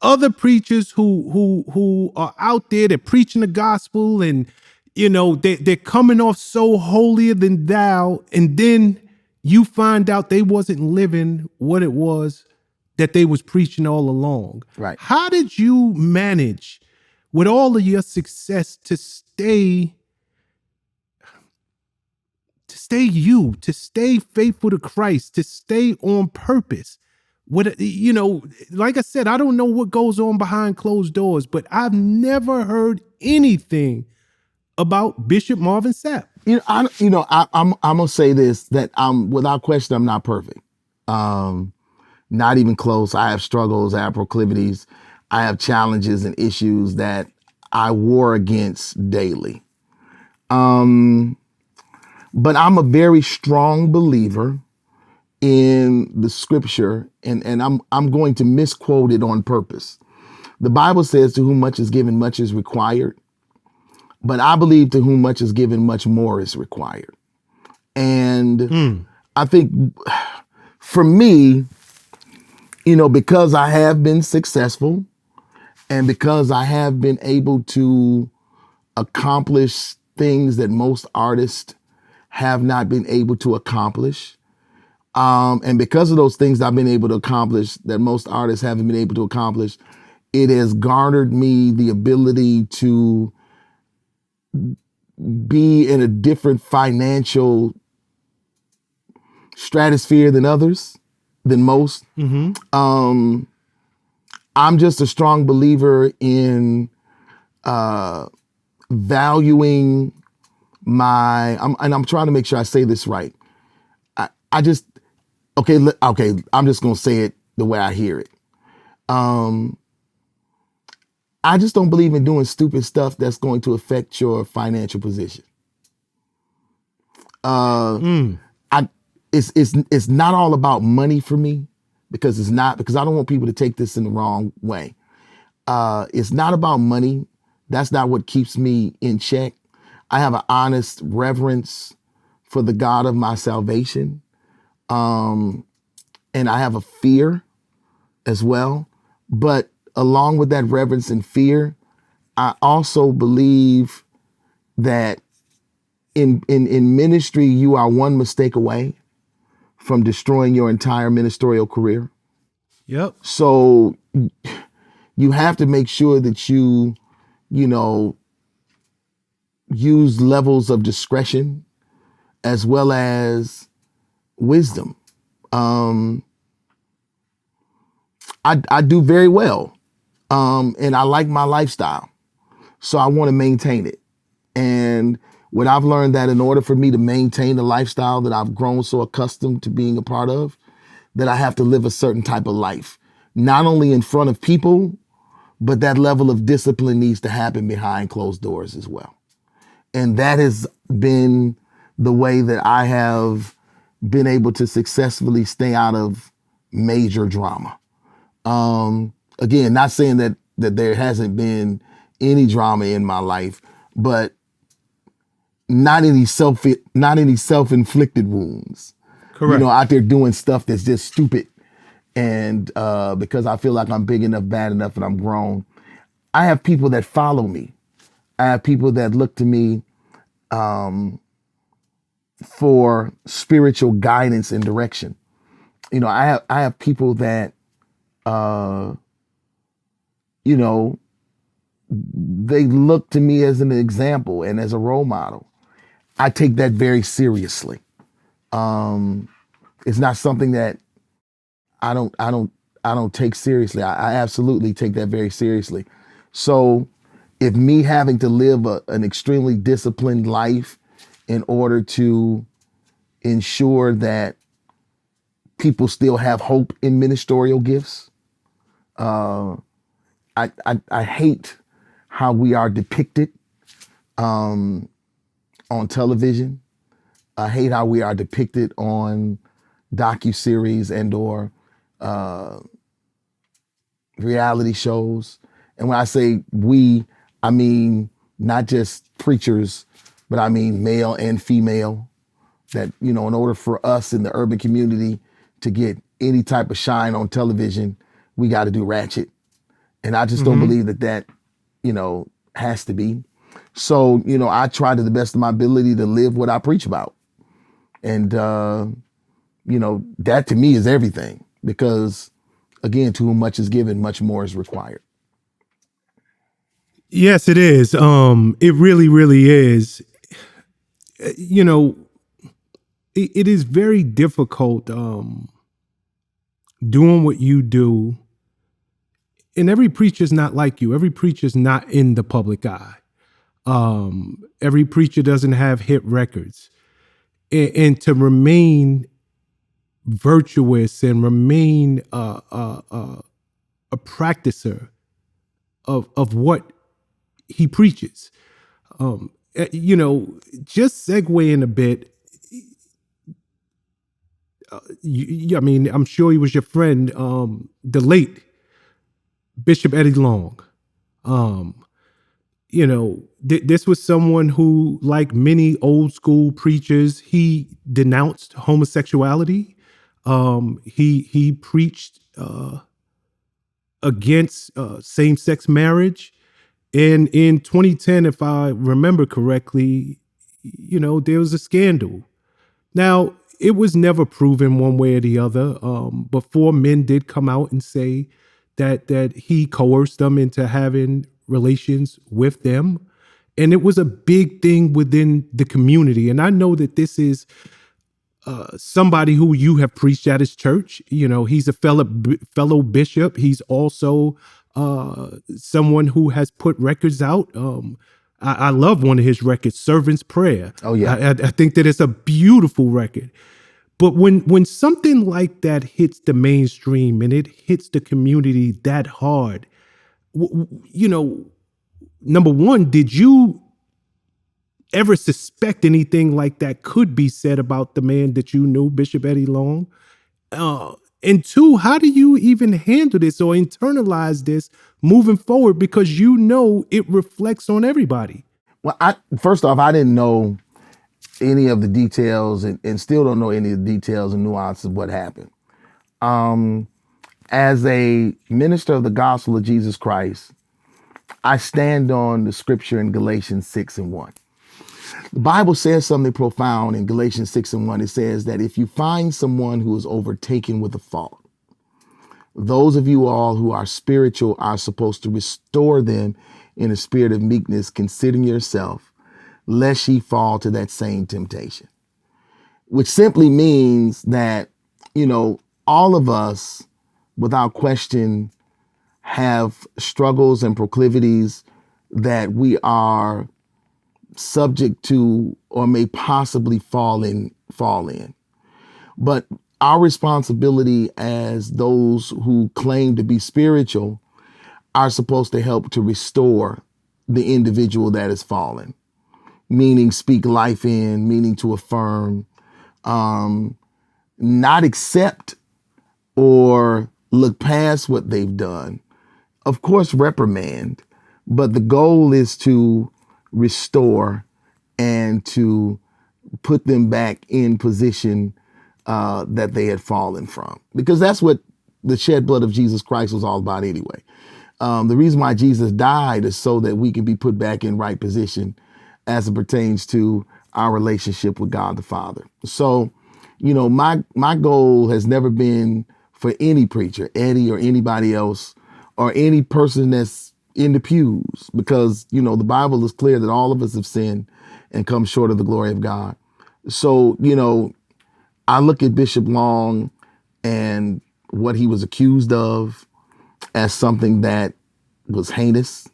other preachers who are out there, they're preaching the gospel and, you know, they're coming off so holier than thou, and then you find out they wasn't living what it was that they was preaching all along. Right. How did you manage with all of your success to stay you, to stay faithful to Christ, to stay on purpose? What, you know, like I said, I don't know what goes on behind closed doors, but I've never heard anything about Bishop Marvin Sapp. I'm gonna say this, that without question, I'm not perfect. Not even close. I have struggles, I have proclivities, I have challenges and issues that I war against daily. But I'm a very strong believer in the scripture, and I'm going to misquote it on purpose. The Bible says, to whom much is given, much is required. But I believe to whom much is given, much more is required. And I think for me, because I have been successful and because I have been able to accomplish things that most artists have not been able to accomplish, and because of those things I've been able to accomplish that most artists haven't been able to accomplish, it has garnered me the ability to be in a different financial stratosphere than most. I'm just a strong believer in valuing I'm trying to make sure I say this right. I'm just going to say it the way I hear it. I just don't believe in doing stupid stuff that's going to affect your financial position. It's not all about money for me, because it's not, because I don't want people to take this in the wrong way. It's not about money. That's not what keeps me in check. I have an honest reverence for the God of my salvation. And I have a fear as well. But along with that reverence and fear, I also believe that in ministry, you are one mistake away from destroying your entire ministerial career. Yep. So you have to make sure that you use levels of discretion as well as wisdom. I do very well. And I like my lifestyle. So I want to maintain it. And what I've learned, that in order for me to maintain the lifestyle that I've grown so accustomed to being a part of, that I have to live a certain type of life, not only in front of people, but that level of discipline needs to happen behind closed doors as well. And that has been the way that I have been able to successfully stay out of major drama. Again, not saying that there hasn't been any drama in my life, but not any self-inflicted wounds. Correct. Out there doing stuff that's just stupid. And because I feel like I'm big enough, bad enough, and I'm grown, I have people that follow me. I have people that look to me for spiritual guidance and direction. I have people that they look to me as an example and as a role model. I take that very seriously. It's not something that I don't take seriously. I absolutely take that very seriously. So if me having to live an extremely disciplined life in order to ensure that people still have hope in ministerial gifts, I hate how we are depicted on television. I hate how we are depicted on docuseries and or reality shows. And when I say we, I mean not just preachers, but I mean male and female. That, in order for us in the urban community to get any type of shine on television, we got to do ratchet. And I just don't Mm-hmm. believe that, has to be. So, I try to the best of my ability to live what I preach about. And, that to me is everything, because again, to whom much is given, much more is required. Yes, it is. It really, really is. You know, it is very difficult doing what you do. And every preacher's not like you. Every preacher's not in the public eye. Every preacher doesn't have hit records. And to remain virtuous and remain a practicer of what he preaches. Just segueing a bit. I mean, I'm sure he was your friend, the late Bishop Eddie Long. This was someone who, like many old school preachers, he denounced homosexuality. He preached against same-sex marriage. And in 2010, if I remember correctly, there was a scandal. Now, it was never proven one way or the other. Before men did come out and say that he coerced them into having relations with them. And it was a big thing within the community. And I know that this is somebody who you have preached at his church. He's a fellow bishop. He's also someone who has put records out. I love one of his records, Servant's Prayer. Oh, yeah. I think that it's a beautiful record. But when something like that hits the mainstream and it hits the community that hard, number one, did you ever suspect anything like that could be said about the man that you knew, Bishop Eddie Long? And two, how do you even handle this or internalize this moving forward? Because it reflects on everybody. Well, first off, I didn't know any of the details and still don't know any of the details and nuances of what happened. As a minister of the gospel of Jesus Christ, I stand on the scripture in Galatians 6:1. The Bible says something profound in Galatians 6:1. It says that if you find someone who is overtaken with a fault, those of you all who are spiritual are supposed to restore them in a spirit of meekness, considering yourself, lest ye fall to that same temptation. Which simply means that, all of us, without question, have struggles and proclivities that we are subject to or may possibly fall in. But our responsibility as those who claim to be spiritual are supposed to help to restore the individual that has fallen, meaning speak life in, meaning to affirm, not accept or look past what they've done. Of course, reprimand, but the goal is to restore and to put them back in position that they had fallen from. Because that's what the shed blood of Jesus Christ was all about anyway. The reason why Jesus died is so that we can be put back in right position as it pertains to our relationship with God the Father. So, my goal has never been for any preacher, Eddie or anybody else, or any person that's in the pews, because, the Bible is clear that all of us have sinned and come short of the glory of God. So, I look at Bishop Long and what he was accused of as something that was heinous.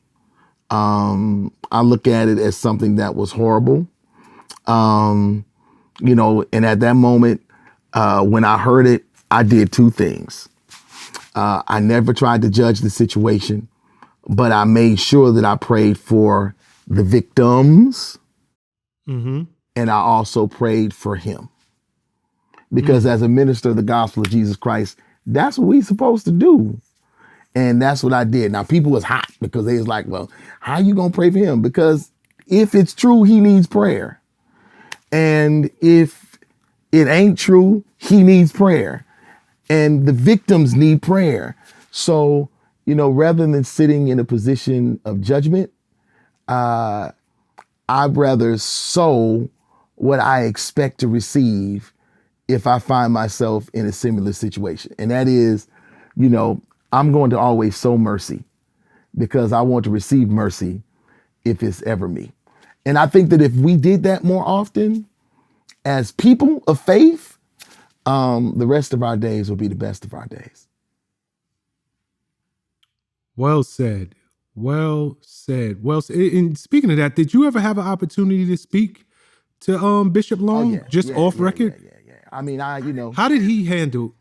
I look at it as something that was horrible. And at that moment, when I heard it, I did two things. I never tried to judge the situation, but I made sure that I prayed for the victims. Mm-hmm. And I also prayed for him. Because as a minister of the gospel of Jesus Christ, that's what we're supposed to do. And that's what I did. Now, people was hot because they was like, well, how you going to pray for him? Because if it's true, he needs prayer. And if it ain't true, he needs prayer. and the victims need prayer. So, rather than sitting in a position of judgment, I'd rather sow what I expect to receive if I find myself in a similar situation. And that is, I'm going to always sow mercy because I want to receive mercy if it's ever me. And I think that if we did that more often as people of faith, the rest of our days will be the best of our days. Well said. Well said. Well said. And speaking of that, did you ever have an opportunity to speak to Bishop Long off record? Yeah. I mean, how did he handle?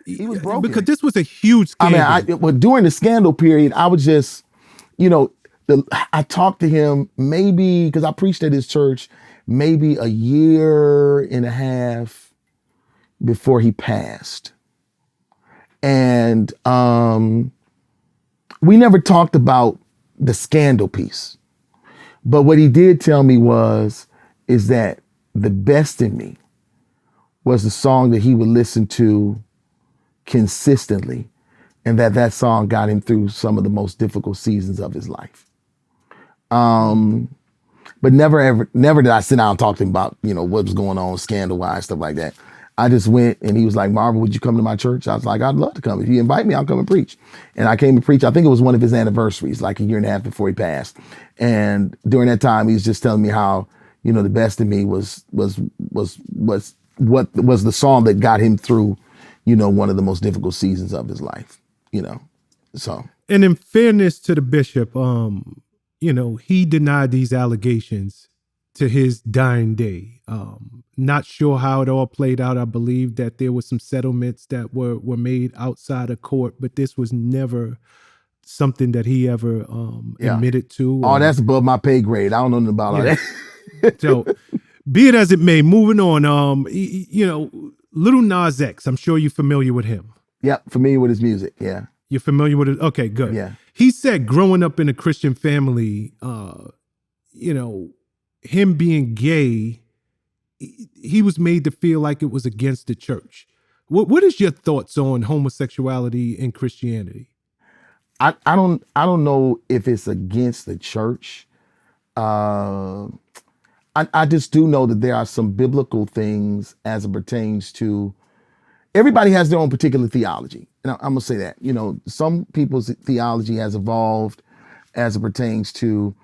He was broken because this was a huge scandal. I mean, during the scandal period, I was just, I talked to him maybe because I preached at his church maybe a year and a half before he passed, and we never talked about the scandal piece. But what he did tell me is that the best in me was the song that he would listen to consistently, and that song got him through some of the most difficult seasons of his life. But never did I sit down and talk to him about, what was going on scandal-wise, stuff like that. I just went and he was like, Marvin, would you come to my church? I was like, I'd love to come. If you invite me, I'll come and preach. And I came to preach. I think it was one of his anniversaries, like a year and a half before he passed. And during that time, he was just telling me how, the best in me was what was the song that got him through, one of the most difficult seasons of his life, so. And in fairness to the bishop, he denied these allegations to his dying day. Not sure how it all played out. I believe that there were some settlements that were made outside of court, but this was never something that he ever admitted to. Oh, that's above my pay grade. I don't know nothing about all that. So, be it as it may, moving on, Little Nas X, I'm sure you're familiar with him. Yep, familiar with his music, yeah. You're familiar with it? Okay, good. Yeah. He said growing up in a Christian family, him being gay, he was made to feel like it was against the church. What is your thoughts on homosexuality in Christianity? I don't know if it's against the church. I just do know that there are some biblical things as it pertains to, everybody has their own particular theology. And I'm gonna say that, some people's theology has evolved as it pertains to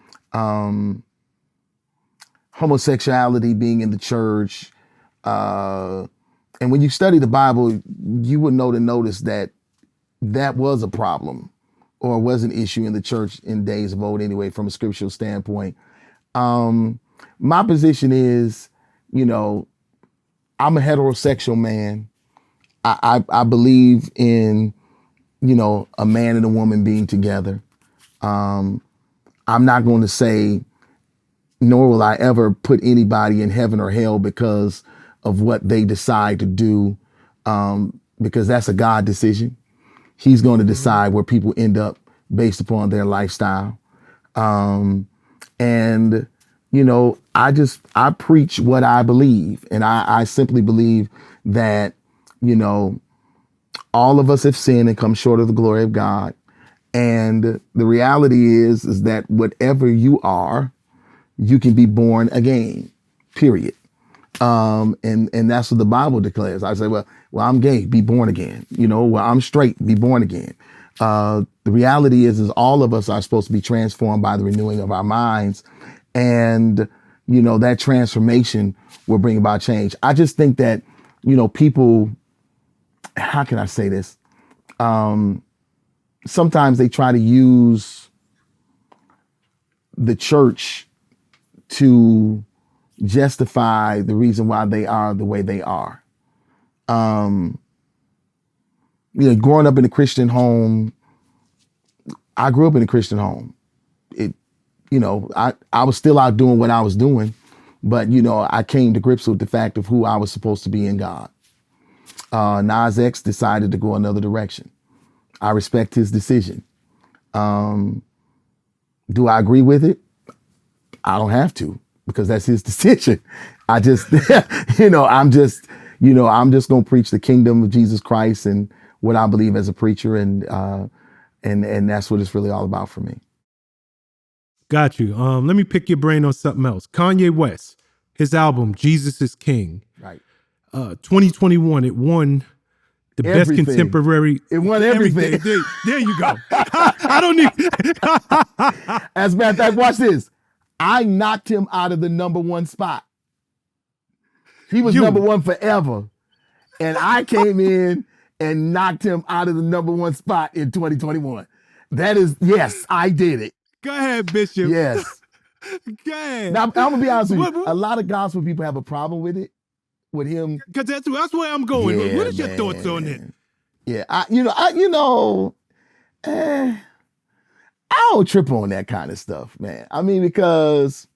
homosexuality being in the church. And when you study the Bible, you would notice that was a problem or was an issue in the church in days of old anyway, from a scriptural standpoint. My position is, I'm a heterosexual man. I believe in, a man and a woman being together. I'm not going to say, nor will I ever put anybody in heaven or hell because of what they decide to do, because that's a God decision. He's going to decide where people end up based upon their lifestyle. And I preach what I believe. And I simply believe that, all of us have sinned and come short of the glory of God. And the reality is that whatever you are, you can be born again, period. And that's what the Bible declares. I say, well, I'm gay, be born again. I'm straight, be born again. The reality is all of us are supposed to be transformed by the renewing of our minds. And, that transformation will bring about change. I just think that, people, how can I say this? Sometimes they try to use the church to justify the reason why they are the way they are. Growing up in a Christian home, I grew up in a Christian home. I was still out doing what I was doing, but, I came to grips with the fact of who I was supposed to be in God. Nas X decided to go another direction. I respect his decision. Do I agree with it? I don't have to, because that's his decision. I just, I'm just going to preach the kingdom of Jesus Christ and what I believe as a preacher. And that's what it's really all about for me. Got you. Let me pick your brain on something else. Kanye West, his album, Jesus is King. Right. 2021, it won the best contemporary. It won everything. There you go. I don't need. As a matter of fact, watch this. I knocked him out of the number one spot. He was number one forever. And I came in and knocked him out of the number one spot in 2021. That is, yes, I did it. Go ahead, Bishop. Yes. Go ahead. Now, I'm going to be honest with you. A lot of gospel people have a problem with it, with him. Because that's where I'm going. Yeah, what is your thoughts on it? Yeah, I don't trip on that kind of stuff, man. I mean, because,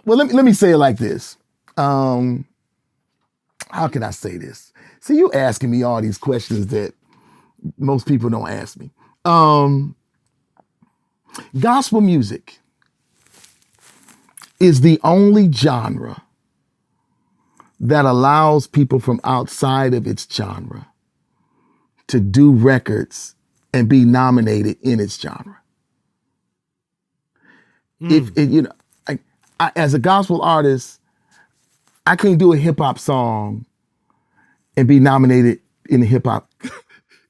well, let me say it like this. How can I say this? See, you asking me all these questions that most people don't ask me. Gospel music is the only genre that allows people from outside of its genre to do records and be nominated in its genre. If I, as a gospel artist, I can't do a hip hop song and be nominated in the hip hop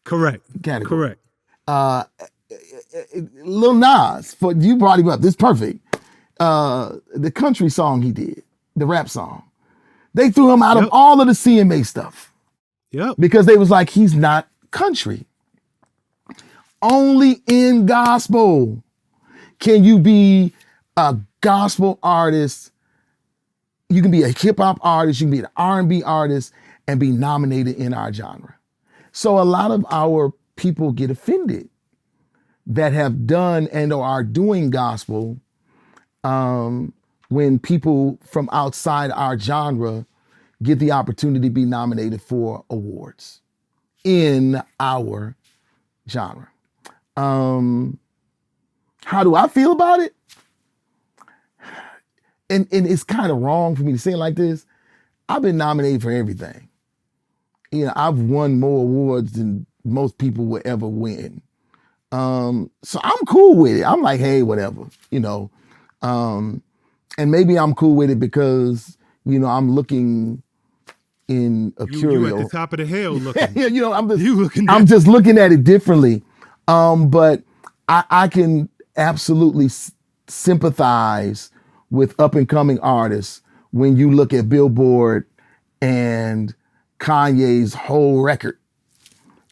correct category. Correct. Lil Nas, you brought him up. This is perfect. The country song he did, the rap song. They threw him out of all of the CMA stuff. Yep. Because they was like, he's not country. Only in gospel can you be a gospel artist. You can be a hip hop artist, you can be an R&B artist and be nominated in our genre. So a lot of our people get offended that have done and or are doing gospel when people from outside our genre get the opportunity to be nominated for awards in our genre. How do I feel about it? And it's kind of wrong for me to say it like this. I've been nominated for everything. I've won more awards than most people would ever win. So I'm cool with it. I'm like, hey, whatever, and maybe I'm cool with it because, I'm looking in a curio. You at the top of the hill looking. I'm just looking at it differently. But I can absolutely sympathize with up and coming artists when you look at Billboard and Kanye's whole record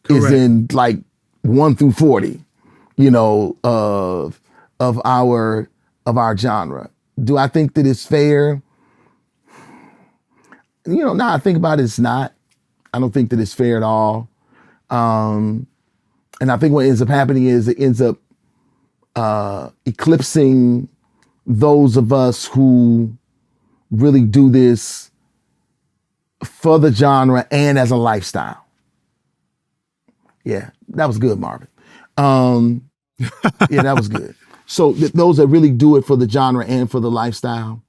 is in like 1 through 40, of our genre. Do I think that it's fair? Now I think about it, it's not. I don't think that it's fair at all. And I think what ends up happening is it ends up eclipsing those of us who really do this for the genre and as a lifestyle. Yeah, that was good, Marvin. Yeah, that was good. So those that really do it for the genre and for the lifestyle.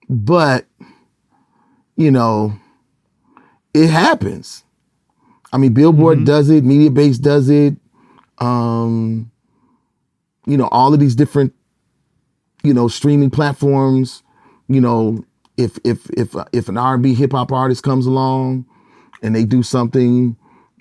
But, it happens. I mean, Billboard does it, MediaBase does it. All of these different, streaming platforms, if an R&B hip hop artist comes along and they do something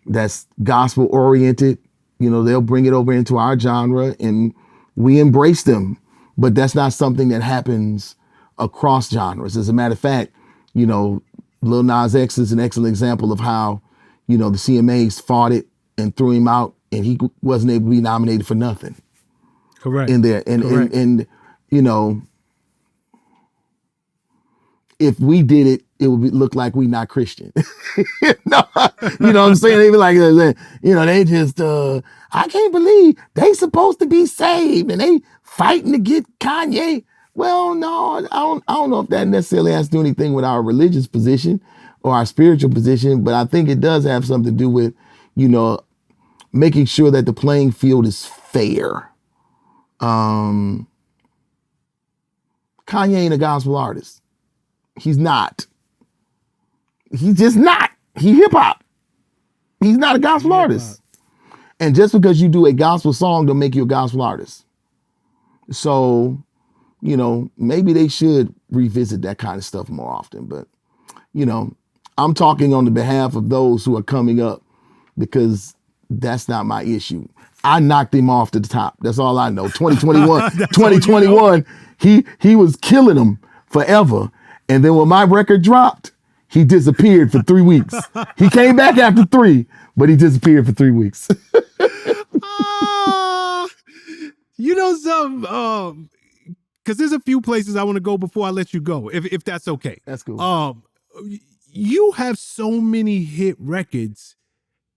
that's gospel oriented, they'll bring it over into our genre and we embrace them. But that's not something that happens across genres. As a matter of fact, Lil Nas X is an excellent example of how, the CMAs fought it and threw him out and he wasn't able to be nominated for nothing. Correct. In there. And if we did it, it would look like we not Christian. No, what I'm saying? They be like, they just, I can't believe they supposed to be saved and they fighting to get Kanye. Well, no, I don't know if that necessarily has to do anything with our religious position or our spiritual position, but I think it does have something to do with, making sure that the playing field is fair. Kanye ain't a gospel artist. He's not. He's just not. He hip hop. He's not a gospel artist. And just because you do a gospel song don't make you a gospel artist. So, you know, maybe they should revisit that kind of stuff more often. But, you know, I'm talking on the behalf of those who are coming up because that's not my issue. I knocked him off to the top. That's all I know. 2021, 2021, he was killing them forever. And then when my record dropped, he disappeared for 3 weeks. He came back after 3, but he disappeared for 3 weeks. You know some, because there's a few places I want to go before I let you go, if that's okay. That's cool. You have so many hit records,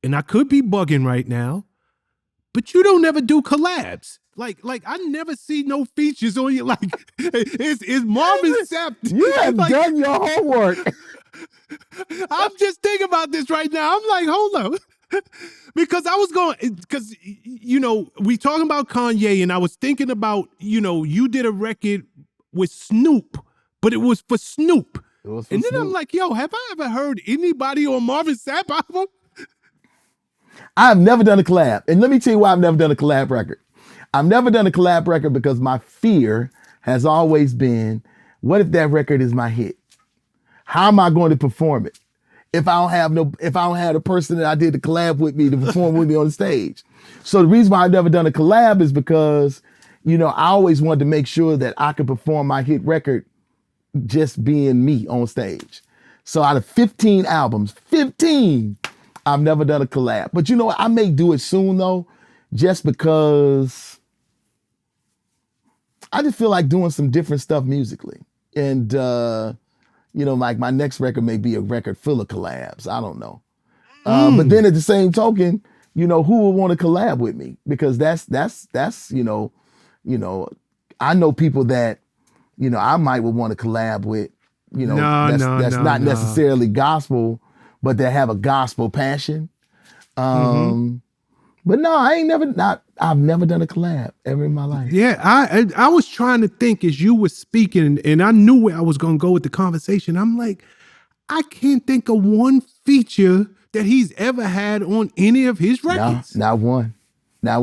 and I could be bugging right now, but you don't ever do collabs. Like I never see no features on you. Like, is Marvin Sapp? You have done your homework. I'm just thinking about this right now. I'm like, hold up. Because I was going, because, you know, we talking about Kanye, and I was thinking about, you know, you did a record with Snoop, but it was for Snoop. And then Snoop. I'm like, yo, have I ever heard anybody on Marvin Sapp album? I've never done a collab. And let me tell you why I've never done a collab record. I've never done a collab record because my fear has always been, what if that record is my hit? How am I going to perform it? If I don't have a person that I did the collab with me to perform with me on the stage. So the reason why I've never done a collab is because, you know, I always wanted to make sure that I could perform my hit record just being me on stage. So out of 15 albums, 15, I've never done a collab. But you know what? I may do it soon though, just because I just feel like doing some different stuff musically. And, you know, like my next record may be a record full of collabs. I don't know. But then at the same token, you know, who would want to collab with me? Because that's, you know, I know people that, you know, I might would want to collab with, you know, that's not necessarily gospel, but that have a gospel passion. But no, I've never done a collab ever in my life. Yeah, I was trying to think as you were speaking, and I knew where I was going to go with the conversation. I'm like, I can't think of one feature that he's ever had on any of his records. No, not one. Not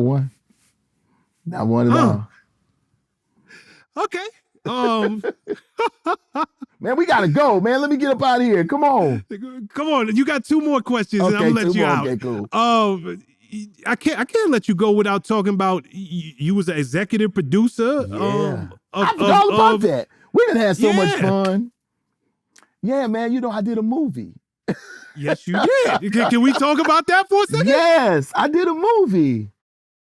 one at all. Okay. Man, we gotta go, man. Let me get up out of here. Come on. Come on. You got 2 more questions, and I'm gonna let you out. Okay, cool. I can't let you go without talking about you was an executive producer. Yeah. I forgot all about that. We done had so much fun. Yeah, man. You know, I did a movie. Yes, you did. Can we talk about that for a second? Yes, I did a movie.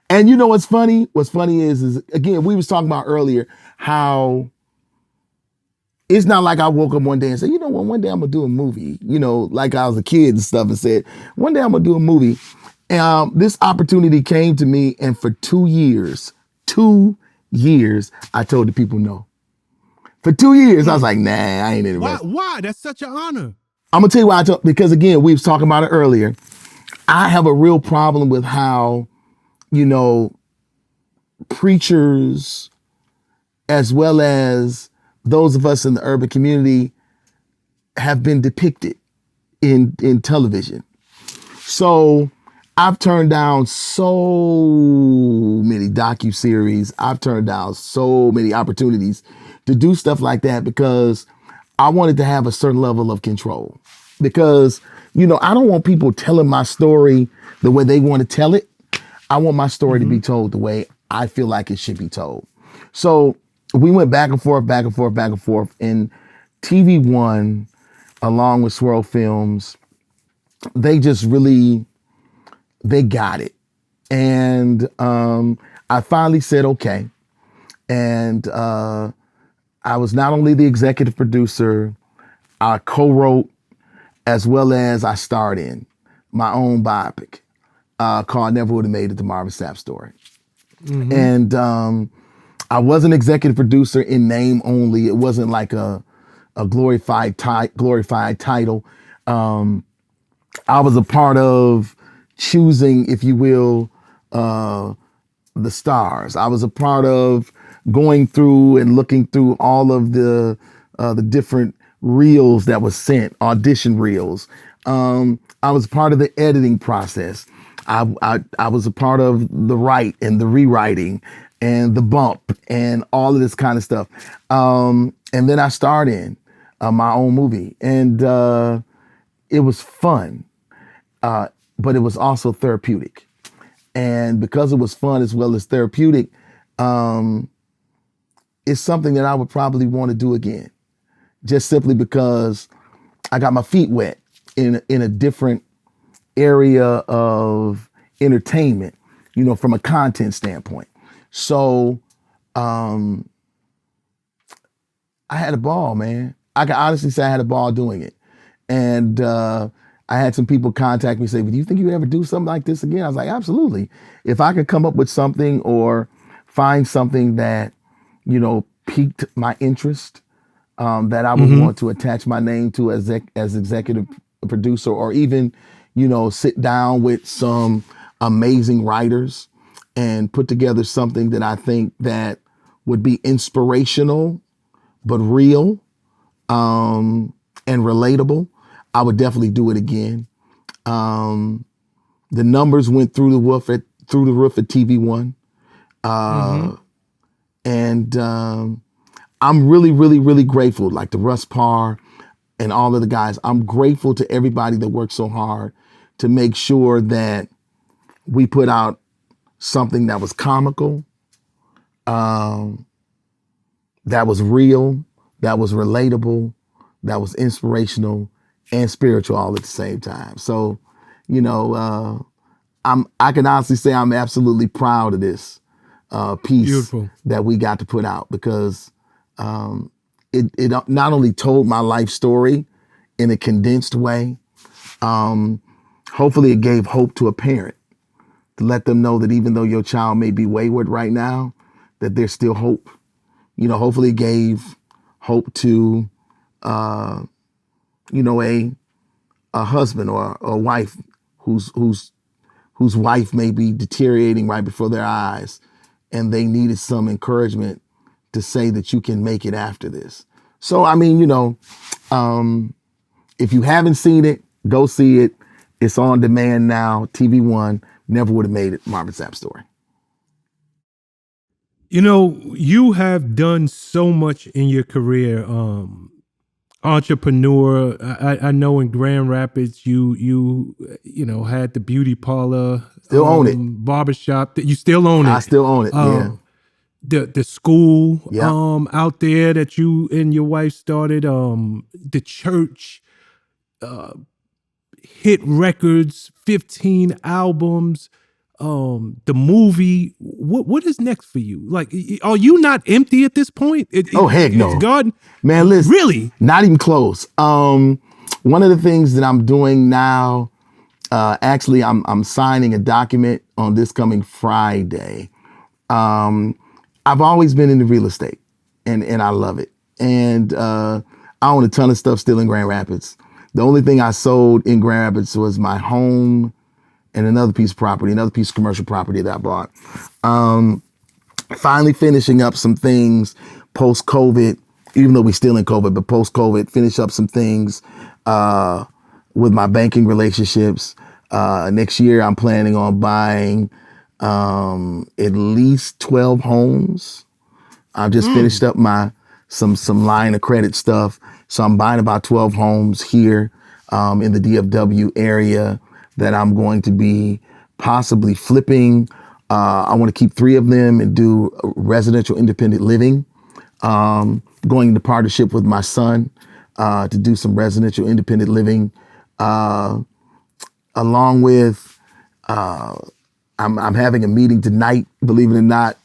And you know what's funny? What's funny is again, we was talking about earlier how it's not like I woke up one day and said, you know what, one day I'm gonna do a movie. You know, like I was a kid and stuff and said, one day I'm gonna do a movie. This opportunity came to me, and for 2 years, I told the people no. For 2 years, I was like, nah, I ain't interested. Why? That's such an honor. I'm gonna tell you why because again, we was talking about it earlier. I have a real problem with how, you know, preachers, as well as those of us in the urban community, have been depicted in television. So I've turned down so many docuseries. I've turned down so many opportunities to do stuff like that because I wanted to have a certain level of control. Because, you know, I don't want people telling my story the way they want to tell it. I want my story to be told the way I feel like it should be told. So we went back and forth. And TV One, along with Swirl Films, they just really, they got it. And I finally said, okay. And I was not only the executive producer, I co-wrote, as well as I starred in my own biopic called Never Would Have Made It, the Marvin Sapp Story. And I was an executive producer in name only. It wasn't like a glorified title. I was a part of choosing, if you will, the stars. I was a part of going through and looking through all of the different reels that was sent, audition reels. I was part of the editing process. I was a part of the write and the rewriting and the bump and all of this kind of stuff. And then I starred in my own movie, and it was fun, but it was also therapeutic. And because it was fun as well as therapeutic, it's something that I would probably want to do again, just simply because I got my feet wet in a different area of entertainment, from a content standpoint. So I had a ball, man. I can honestly say I had a ball doing it. And I had some people contact me and say, "Well, do you think you would ever do something like this again?" I was like, absolutely. If I could come up with something or find something that, piqued my interest, that I would want to attach my name to as executive producer, or even, sit down with some amazing writers and put together something that I think that would be inspirational, but real, and relatable, I would definitely do it again. The numbers went through the roof at TV One, and I'm really, really, really grateful. Like to Russ Parr and all of the guys, I'm grateful to everybody that worked so hard to make sure that we put out something that was comical, that was real, that was relatable, that was inspirational and spiritual all at the same time. So, I can honestly say I'm absolutely proud of this piece Beautiful. that we got to put out, because it not only told my life story in a condensed way, hopefully it gave hope to a parent, to let them know that even though your child may be wayward right now, that there's still hope. Hopefully it gave hope to, a husband or a wife whose wife may be deteriorating right before their eyes, and they needed some encouragement to say that you can make it after this. So, if you haven't seen it, go see it. It's on demand now. TV One. Never would have made it. Marvin Sapp story. You have done so much in your career. Entrepreneur. I know in Grand Rapids you had the beauty parlor, Still own it. barbershop. That you still own it. I still own it. Yeah. The school Yep. out there that you and your wife started, the church, hit records, 15 albums, the movie. What is next for you? Like, are you not empty at this point? Heck no. God, man, listen. Really? Not even close. One of the things that I'm doing now, actually, I'm signing a document on this coming Friday. I've always been into real estate, and I love it. And I own a ton of stuff still in Grand Rapids. The only thing I sold in Grand Rapids was my home and another piece of property, another piece of commercial property that I bought. Finally finishing up some things post-COVID, even though we're still in COVID, but post-COVID, finish up some things with my banking relationships. Next year, I'm planning on buying at least 12 homes. I've just finished up some line of credit stuff. So I'm buying about 12 homes here in the DFW area that I'm going to be possibly flipping. I want to keep 3 of them and do residential independent living. Going into partnership with my son to do some residential independent living, along with I'm having a meeting tonight, believe it or not,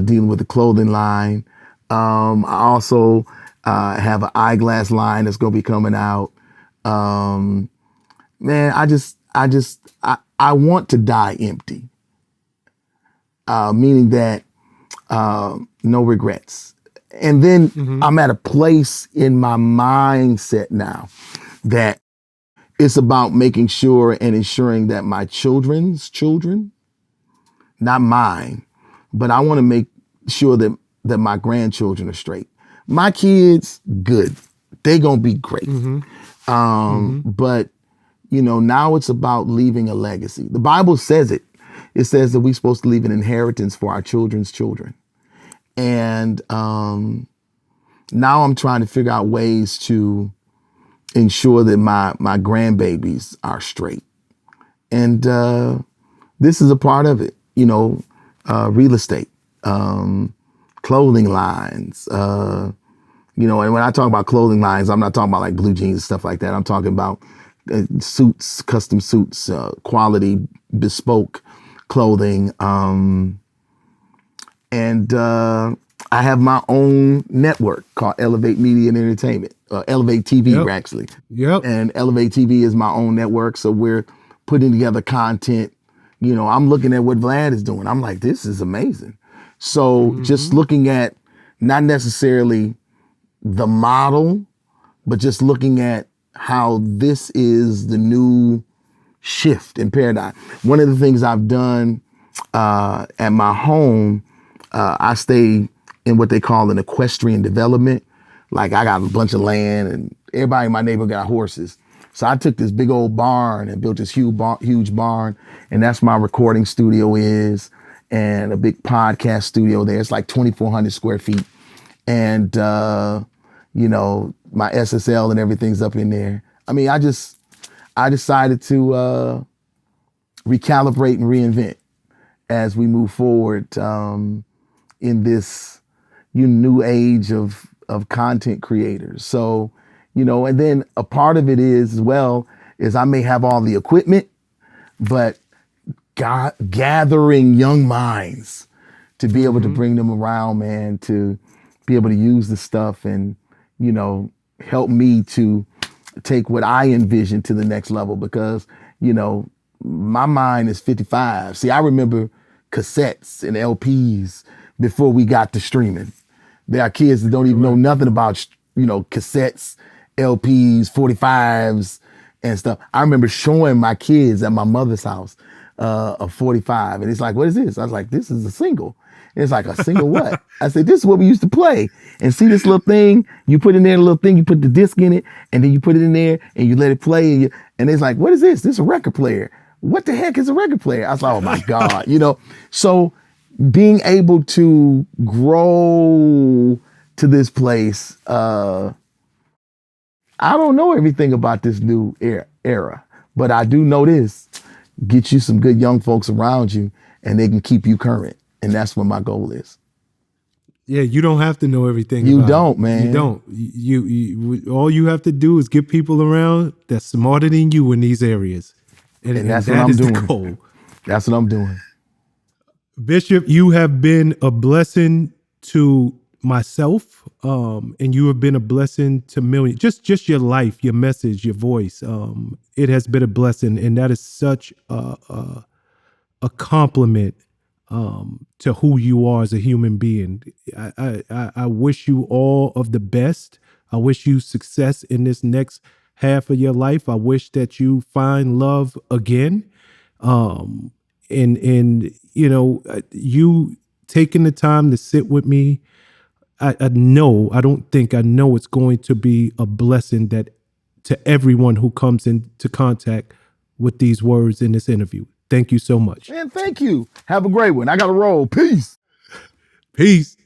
dealing with the clothing line. I also have an eyeglass line that's going to be coming out. Man, I want to die empty, meaning that no regrets. And then I'm at a place in my mindset now that it's about making sure and ensuring that my children's children, not mine, but I want to make sure that my grandchildren are straight. My kids, good, They're gonna be great. Mm-hmm. Mm-hmm. But now it's about leaving a legacy. The Bible says it. It says that we're supposed to leave an inheritance for our children's children. And now I'm trying to figure out ways to ensure that my grandbabies are straight. And this is a part of it, real estate, clothing lines, and when I talk about clothing lines, I'm not talking about like blue jeans and stuff like that. I'm talking about suits, custom suits, quality, bespoke clothing. And I have my own network called Elevate Media and Entertainment, Elevate TV, actually. Yep. And Elevate TV is my own network. So we're putting together content. I'm looking at what Vlad is doing. I'm like, this is amazing. So just looking at not necessarily the model, but just looking at how this is the new shift in paradigm. One of the things I've done at my home, I stay in what they call an equestrian development. Like I got a bunch of land and everybody in my neighborhood got horses. So I took this big old barn and built this huge barn, and that's my recording studio is, and a big podcast studio there. It's like 2,400 square feet. And, my SSL and everything's up in there. I mean, I decided to recalibrate and reinvent as we move forward in this new age of content creators. So, and then a part of it is as well is I may have all the equipment, but gathering young minds to be able to bring them around, man, to be able to use the stuff and, help me to take what I envision to the next level because, my mind is 55. See, I remember cassettes and LPs before we got to streaming. There are kids that don't even know nothing about, cassettes, LPs, 45s and stuff. I remember showing my kids at my mother's house a 45. And it's like, what is this? I was like, this is a single. And it's like, a single what? I said, this is what we used to play. And see this little thing? You put in there a little thing, you put the disc in it, and then you put it in there and you let it play. And it's like, what is this? This is a record player. What the heck is a record player? I was like, oh my God, So being able to grow to this place, I don't know everything about this new era, but I do know this. Get you some good young folks around you and they can keep you current. And that's what my goal is. Yeah, you don't have to know everything. You don't, man. You don't. You all you have to do is get people around that's smarter than you in these areas. And that's what I'm doing. The goal. That's what I'm doing. Bishop, you have been a blessing to myself, and you have been a blessing to millions. Just your life, your message, your voice. It has been a blessing, and that is such a compliment to who you are as a human being. I wish you all of the best. I wish you success in this next half of your life. I wish that you find love again. And you taking the time to sit with me, I know it's going to be a blessing that to everyone who comes into contact with these words in this interview. Thank you so much. Man, thank you. Have a great one. I got to roll. Peace. Peace.